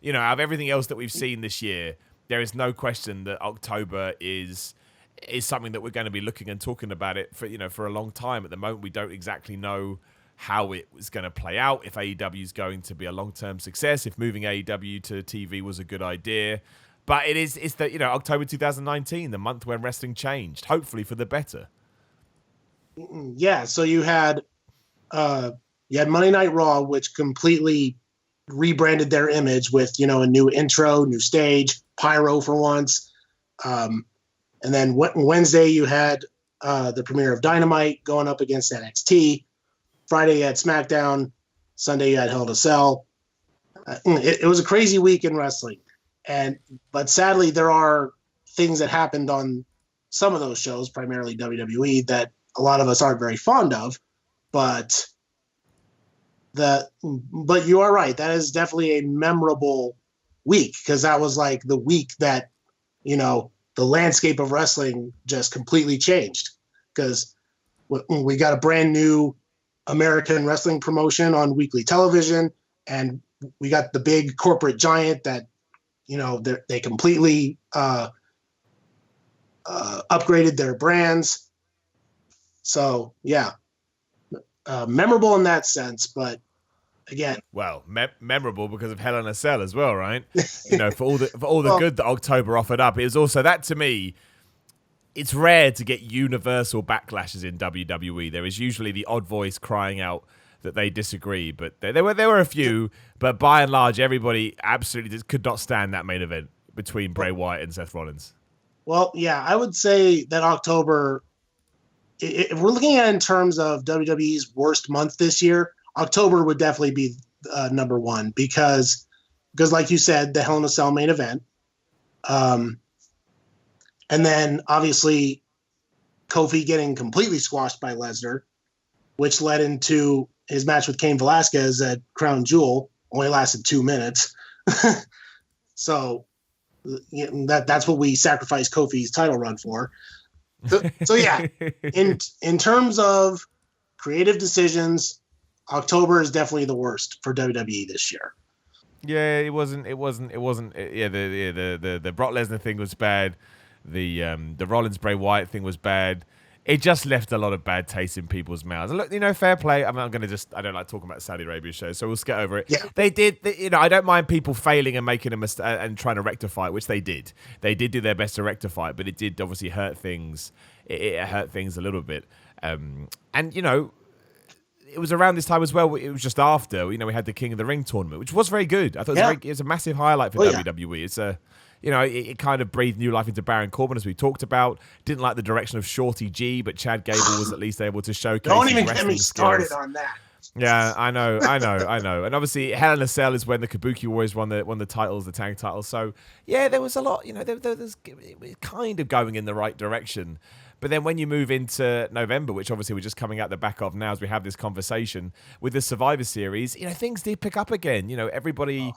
Out of everything else that we've seen this year, there is no question that October is something that we're going to be looking and talking about it for a long time. At the moment, we don't exactly know how it was going to play out, if AEW is going to be a long-term success, if moving AEW to TV was a good idea. But it's the October 2019, the month when wrestling changed, hopefully for the better. Yeah, so you had Monday Night Raw, which completely rebranded their image with a new intro, new stage, pyro for once. And then Wednesday you had the premiere of Dynamite going up against NXT. Friday you had SmackDown. Sunday you had Hell in a Cell. It was a crazy week in wrestling. But sadly, there are things that happened on some of those shows, primarily WWE, that a lot of us aren't very fond of. But you are right. That is definitely a memorable week, because that was like the week that, the landscape of wrestling just completely changed, because we got a brand new American wrestling promotion on weekly television, and we got the big corporate giant that, they completely upgraded their brands. So, yeah, memorable in that sense, but again. Well, memorable because of Hell in a Cell as well, right? For all the good that October offered up. It was also, that to me, it's rare to get universal backlashes in WWE. There is usually the odd voice crying out that they disagree, but there were a few, but by and large, everybody absolutely just could not stand that main event between Bray Wyatt and Seth Rollins. Well, yeah, I would say that October, if we're looking at it in terms of WWE's worst month this year, October would definitely be number one because like you said, the Hell in a Cell main event. And then obviously Kofi getting completely squashed by Lesnar, which led into his match with Cain Velasquez at Crown Jewel, only lasted 2 minutes. So that's what we sacrificed Kofi's title run for. So yeah, in terms of creative decisions, October is definitely the worst for WWE this year. Yeah, it wasn't. Yeah, the Brock Lesnar thing was bad. The Rollins Bray Wyatt thing was bad. It just left a lot of bad taste in people's mouths. Look, fair play. I don't like talking about Saudi Arabia shows, so we'll skip over it. Yeah. They did, I don't mind people failing and making a mistake and trying to rectify it, which they did. They did do their best to rectify it, but it did obviously hurt things. It hurt things a little bit. And, it was around this time as well. It was just after, we had the King of the Ring tournament, which was very good. I thought it was a massive highlight for WWE. It's it kind of breathed new life into Baron Corbin, as we talked about. Didn't like the direction of Shorty G, but Chad Gable was at least able to showcase Don't his even get me started skills. on that. Yeah, I know. And obviously, Hell in a Cell is when the Kabuki Warriors won the titles, the tag titles. So, yeah, there was a lot, it was kind of going in the right direction. But then when you move into November, which obviously we're just coming out the back of now as we have this conversation with the Survivor Series, things did pick up again. Everybody...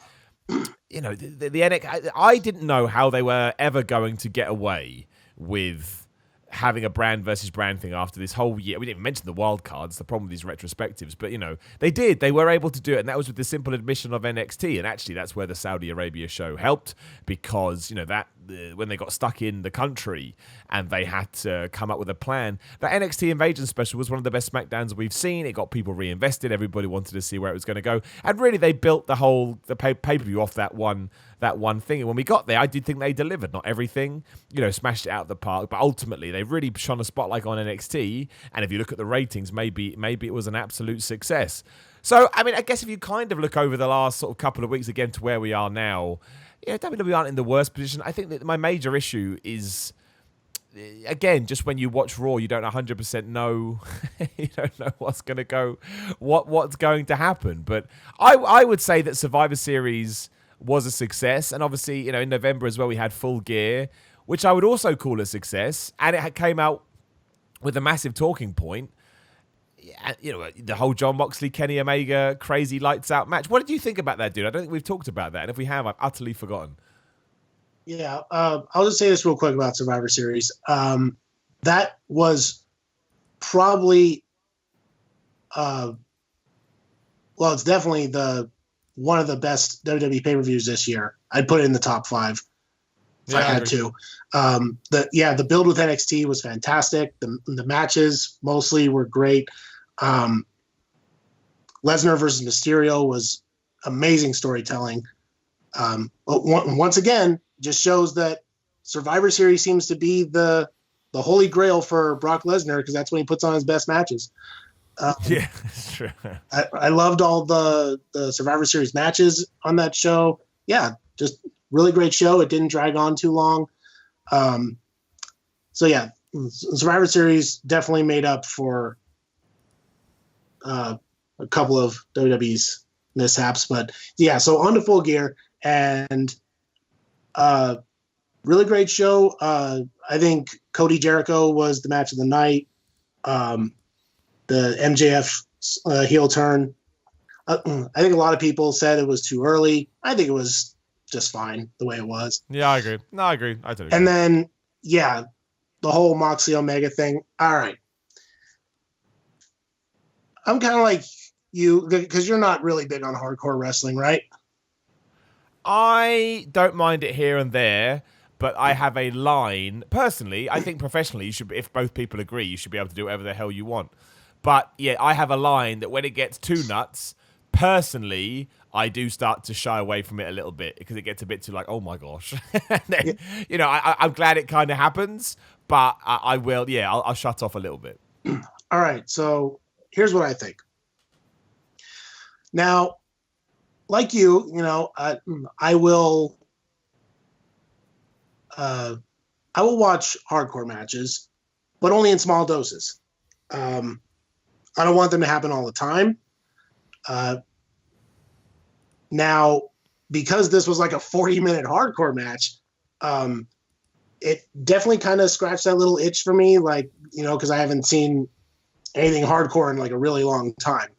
the NXT, I didn't know how they were ever going to get away with having a brand versus brand thing after this whole year. We didn't even mention the wild cards, the problem with these retrospectives, but they did. They were able to do it, and that was with the simple admission of NXT. And actually, that's where the Saudi Arabia show helped because when they got stuck in the country and they had to come up with a plan. The NXT Invasion special was one of the best SmackDowns we've seen. It got people reinvested. Everybody wanted to see where it was going to go, and really they built the pay-per-view off that one thing. And when we got there, I did think they delivered. Not everything, smashed it out of the park, but ultimately they really shone a spotlight on NXT. And if you look at the ratings, maybe it was an absolute success. So, I guess if you kind of look over the last sort of couple of weeks again to where we are now, WWE aren't in the worst position. I think that my major issue is, again, just when you watch Raw, you don't 100% know, you don't know what's going to go, what's going to happen. But I would say that Survivor Series was a success, and obviously, in November as well, we had Full Gear, which I would also call a success, and it came out with a massive talking point. The whole Jon Moxley, Kenny Omega, crazy lights out match. What did you think about that, dude? I don't think we've talked about that, and if we have, I've utterly forgotten. Yeah, I'll just say this real quick about Survivor Series. That was probably, it's definitely one of the best WWE pay-per-views this year. I'd put it in the top 5 if I had to. The build with NXT was fantastic. The matches mostly were great. Lesnar versus Mysterio was amazing storytelling. Once again, just shows that Survivor Series seems to be the holy grail for Brock Lesnar because that's when he puts on his best matches. Yeah, that's true. I loved all the Survivor Series matches on that show. Yeah, just really great show. It didn't drag on too long. Survivor Series definitely made up for a couple of WWE's mishaps. But yeah, so on to Full Gear, and really great show. I think Cody Jericho was the match of the night. The MJF heel turn. I think a lot of people said it was too early. I think it was just fine the way it was. Yeah, I agree. No, I agree. I totally agree. And then, the whole Moxley Omega thing. All right. I'm kind of like you, because you're not really big on hardcore wrestling, right? I don't mind it here and there, but I have a line. Personally, I think professionally, you should, if both people agree, you should be able to do whatever the hell you want. But yeah, I have a line that when it gets too nuts, personally, I do start to shy away from it a little bit because it gets a bit too like, oh my gosh. Then, I'm glad it kind of happens, but I will, I'll shut off a little bit. All right, so here's what I think. Now, like you, I will watch hardcore matches, but only in small doses. I don't want them to happen all the time. Now, because this was like a 40-minute hardcore match, it definitely kind of scratched that little itch for me, like, you know, because I haven't seen anything hardcore in like a really long time.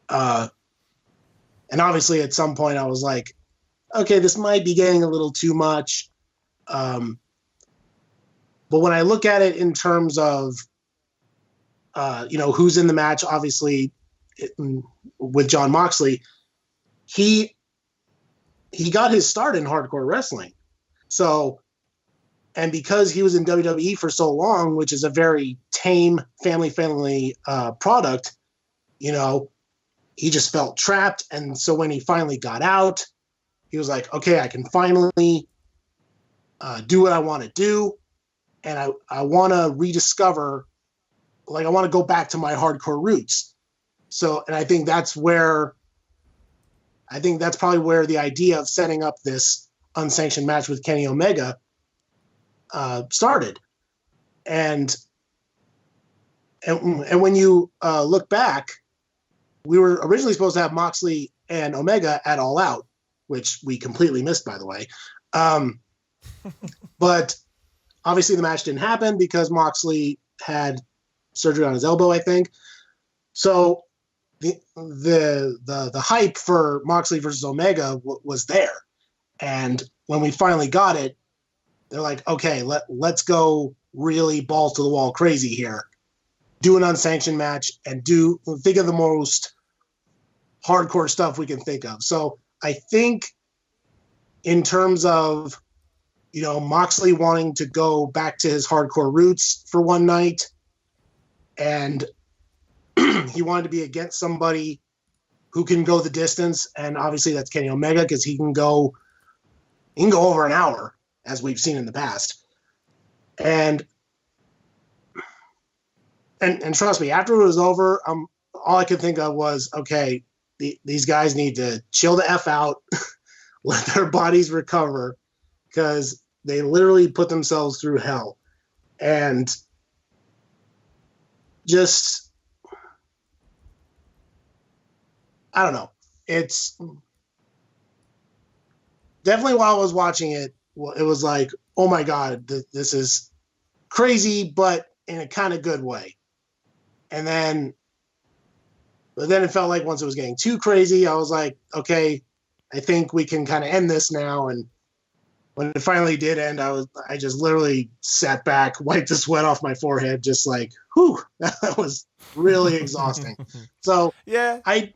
And obviously at some point I was like, okay, this might be getting a little too much. But when I look at it in terms of, you know, who's in the match, obviously with Jon Moxley, he got his start in hardcore wrestling. So, and because he was in WWE for so long, which is a very tame, family-friendly product, you know, he just felt trapped. And so when he finally got out, he was like, okay, I can finally do what I want to do. And I want to rediscover, like, I want to go back to my hardcore roots. So, and I think that's probably where the idea of setting up this unsanctioned match with Kenny Omega started. And when you look back, we were originally supposed to have Moxley and Omega at All Out, which we completely missed, by the way. But obviously the match didn't happen because Moxley had surgery on his elbow, I think. So the hype for Moxley versus Omega was there. And when we finally got it, they're like, okay, let's go really balls to the wall crazy here. Do an unsanctioned match and think of the most hardcore stuff we can think of. So I think in terms of, you know, Moxley wanting to go back to his hardcore roots for one night, and he wanted to be against somebody who can go the distance, and obviously that's Kenny Omega because he can go over an hour, as we've seen in the past. And trust me, after it was over, all I could think of was, okay, these guys need to chill the F out, let their bodies recover, because they literally put themselves through hell. And just, I don't know. It's definitely, while I was watching it, it was like, oh my God, this is crazy, but in a kind of good way. But then it felt like once it was getting too crazy, I was like, okay, I think we can kind of end this now. And when it finally did end, I just literally sat back, wiped the sweat off my forehead, just like, whew, that was really exhausting. So yeah, I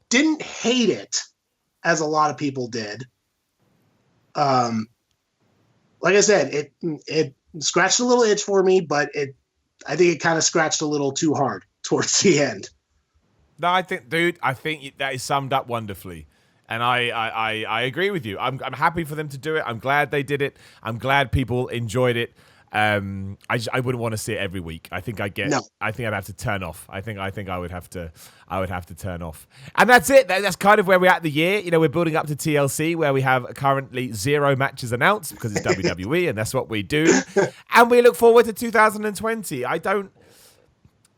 didn't hate it as a lot of people did. Like I said, it scratched a little itch for me, but I think it kind of scratched a little too hard towards the end. No, I think that is summed up wonderfully. And I agree with you. I'm happy for them to do it. I'm glad they did it. I'm glad people enjoyed it. I wouldn't want to see it every week. I think I'd have to turn off. I think I would have to turn off. And that's it. That's kind of where we're at the year. You know, we're building up to TLC, where we have currently 0 matches announced because it's WWE and that's what we do. And we look forward to 2020. I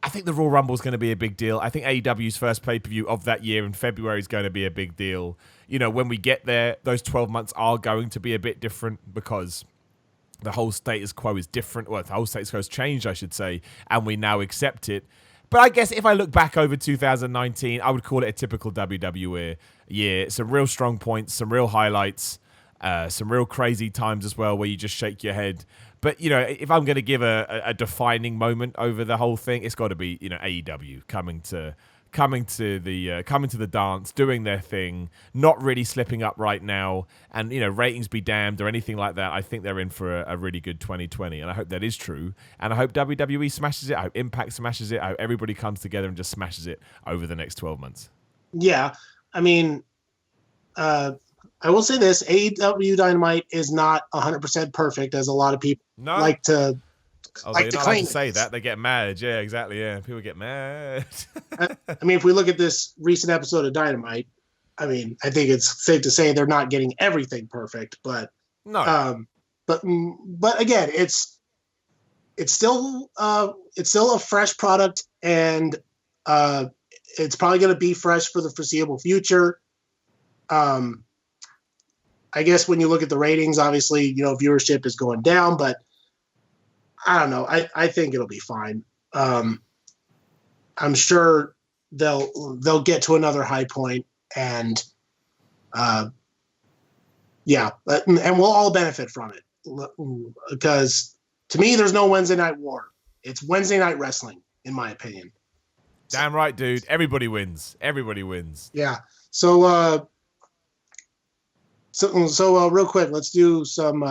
think the Royal Rumble is going to be a big deal. I think AEW's first pay-per-view of that year in February is going to be a big deal. You know, when we get there, those 12 months are going to be a bit different because the whole status quo is different. Well, the whole status quo has changed, I should say, and we now accept it. But I guess if I look back over 2019, I would call it a typical WWE year. Some real strong points, some real highlights, some real crazy times as well where you just shake your head. But, you know, if I'm going to give a defining moment over the whole thing, it's got to be, you know, AEW coming to the dance, doing their thing, not really slipping up right now, and, you know, ratings be damned or anything like that. I think they're in for a really good 2020, and I hope that is true. And I hope WWE smashes it. I hope Impact smashes it. I hope everybody comes together and just smashes it over the next 12 months. Yeah, I mean, I will say this: AEW Dynamite is not 100% perfect, as a lot of people like to. Like to claim to say that. They get mad. Yeah, exactly. Yeah, people get mad. I mean, if we look at this recent episode of Dynamite, I mean, I think it's safe to say they're not getting everything perfect, but no. But again, it's still a fresh product, and it's probably going to be fresh for the foreseeable future. I guess when you look at the ratings, obviously, viewership is going down, but I don't know. I think it'll be fine. I'm sure they'll get to another high point, and and we'll all benefit from it, because to me, there's no Wednesday Night War. It's Wednesday Night Wrestling, in my opinion. Damn right, dude. Everybody wins. Everybody wins. Yeah. So real quick, let's do some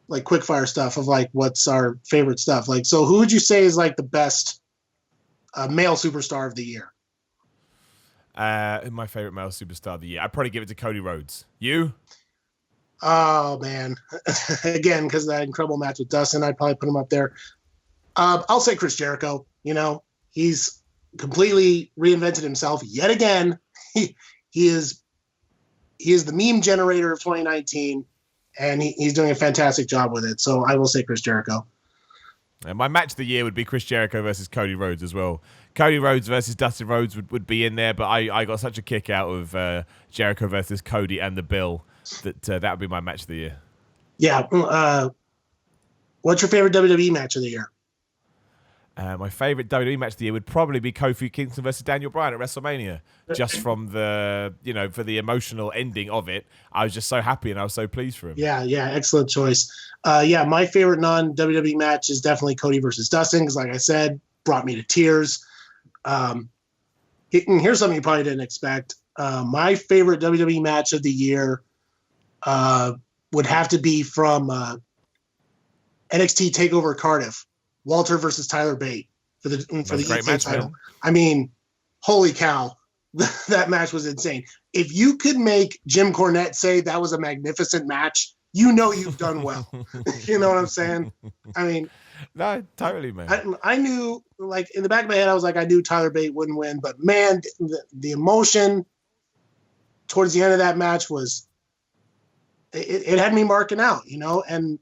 like quick fire stuff of like what's our favorite stuff. Like, so who would you say is like the best male superstar of the year? My favorite male superstar of the year, I'd probably give it to Cody Rhodes. You? Oh man, again, because of that incredible match with Dustin, I'd probably put him up there. I'll say Chris Jericho. He's completely reinvented himself yet again. He is the meme generator of 2019, and he's doing a fantastic job with it. So I will say Chris Jericho. And my match of the year would be Chris Jericho versus Cody Rhodes as well. Cody Rhodes versus Dustin Rhodes would be in there, but I got such a kick out of Jericho versus Cody and the Bill that would be my match of the year. Yeah. What's your favorite WWE match of the year? My favorite WWE match of the year would probably be Kofi Kingston versus Daniel Bryan at WrestleMania. Just from the, for the emotional ending of it, I was just so happy and I was so pleased for him. Yeah, excellent choice. My favorite non-WWE match is definitely Cody versus Dustin, because like I said, brought me to tears. Here's something you probably didn't expect. My favorite WWE match of the year would have to be from NXT TakeOver Cardiff. Walter versus Tyler Bate for the great match title. Man. I mean, holy cow, that match was insane. If you could make Jim Cornette say that was a magnificent match, you've done well. You know what I'm saying? I mean, no, totally, man. I knew, like, in the back of my head, I was like, I knew Tyler Bate wouldn't win, but man, the emotion towards the end of that match was, it had me marking out, and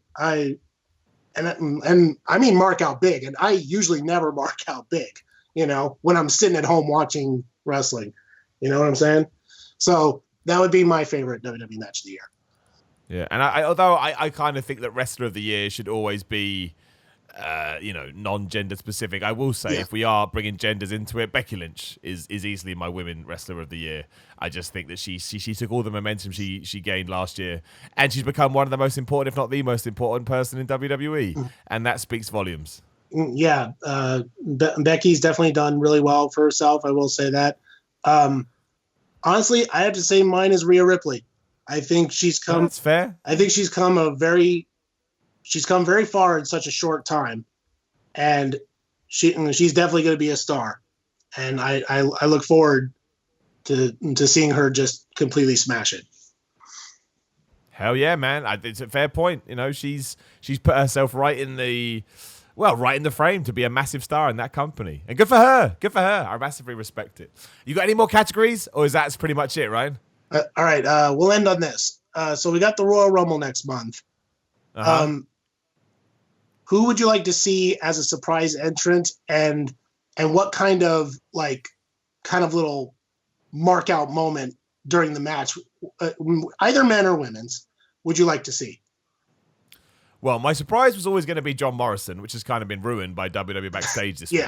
And I mean mark out big, and I usually never mark out big, when I'm sitting at home watching wrestling. You know what I'm saying? So that would be my favorite WWE match of the year. Yeah, and although I kind of think that Wrestler of the Year should always be, non-gender specific, I will say if we are bringing genders into it, Becky Lynch is easily my Women Wrestler of the Year. I just think that she took all the momentum she gained last year, and she's become one of the most important, if not the most important person in WWE, and that speaks volumes. Yeah, Becky's definitely done really well for herself. I will say that. Honestly, I have to say mine is Rhea Ripley. I think she's come. That's fair. I think she's come very far in such a short time, and she's definitely going to be a star. And I look forward to seeing her just completely smash it. Hell yeah, man! It's a fair point. She's put herself right in the frame to be a massive star in that company, and good for her. Good for her. I massively respect it. You got any more categories, or is that pretty much it, Ryan? All right, we'll end on this. So we got the Royal Rumble next month. Uh-huh. Who would you like to see as a surprise entrant, and what kind of little mark out moment during the match, either men or women's, would you like to see? Well, my surprise was always going to be John Morrison, which has kind of been ruined by WWE Backstage this week.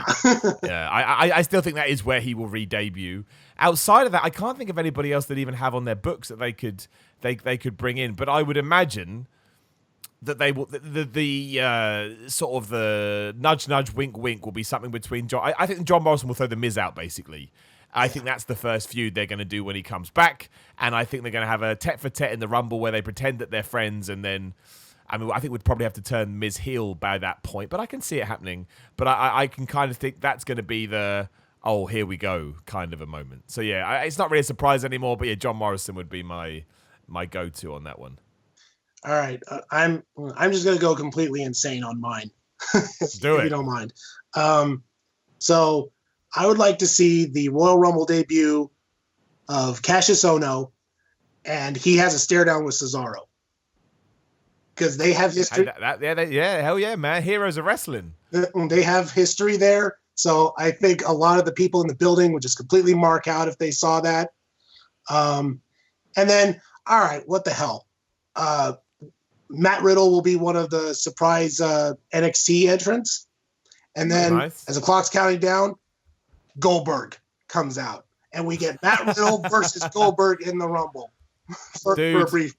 Yeah, I still think that is where he will re-debut. Outside of that, I can't think of anybody else that even have on their books that they could bring in. But I would imagine that they will the sort of the nudge, wink, wink will be something between John. I think John Morrison will throw the Miz out basically. I think that's the first feud they're going to do when he comes back, and I think they're going to have a tet-for-tet in the Rumble where they pretend that they're friends, and then. I think we'd probably have to turn Miz heel by that point, but I can see it happening. But I can kind of think that's going to be the, oh, here we go kind of a moment. So, yeah, it's not really a surprise anymore, but yeah, John Morrison would be my go-to on that one. All right. I'm just going to go completely insane on mine, if you don't mind. So I would like to see the Royal Rumble debut of Cassius Ohno, and he has a stare down with Cesaro. Because they have history. Hell yeah, man. Heroes of wrestling. They have history there. So I think a lot of the people in the building would just completely mark out if they saw that. And then, all right, what the hell? Matt Riddle will be one of the surprise NXT entrants. And then as the clock's counting down, Goldberg comes out. And we get Matt Riddle versus Goldberg in the Rumble. Dude,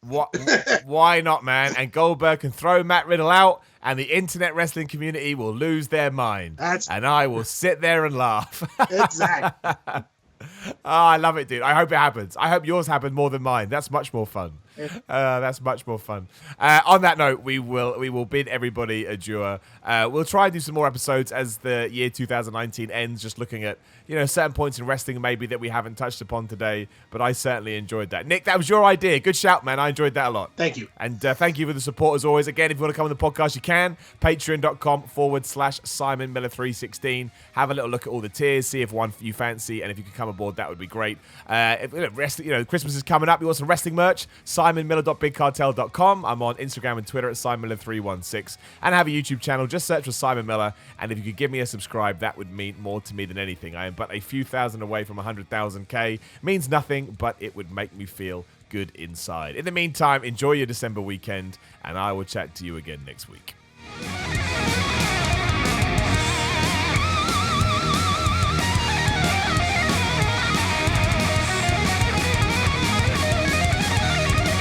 why not, man? And Goldberg can throw Matt Riddle out, and the internet wrestling community will lose their mind. And I will sit there and laugh. Exactly. I love it, dude. I hope it happens. I hope yours happens more than mine. That's much more fun. That's much more fun. On that note, we will bid everybody adieu. We'll try and do some more episodes as the year 2019 ends, just looking at certain points in wrestling maybe that we haven't touched upon today, but I certainly enjoyed that. Nick, that was your idea. Good shout, man. I enjoyed that a lot. Thank you. And thank you for the support as always. Again, if you want to come on the podcast, you can. Patreon.com/SimonMiller316. Have a little look at all the tiers, see if one you fancy, and if you could come aboard, that would be great. Christmas is coming up. You want some wrestling merch? SimonMiller.BigCartel.com. I'm on Instagram and Twitter at SimonMiller316. And I have a YouTube channel. Just search for Simon Miller. And if you could give me a subscribe, that would mean more to me than anything. I am but a few thousand away from 100,000K. Means nothing, but it would make me feel good inside. In the meantime, enjoy your December weekend, and I will chat to you again next week.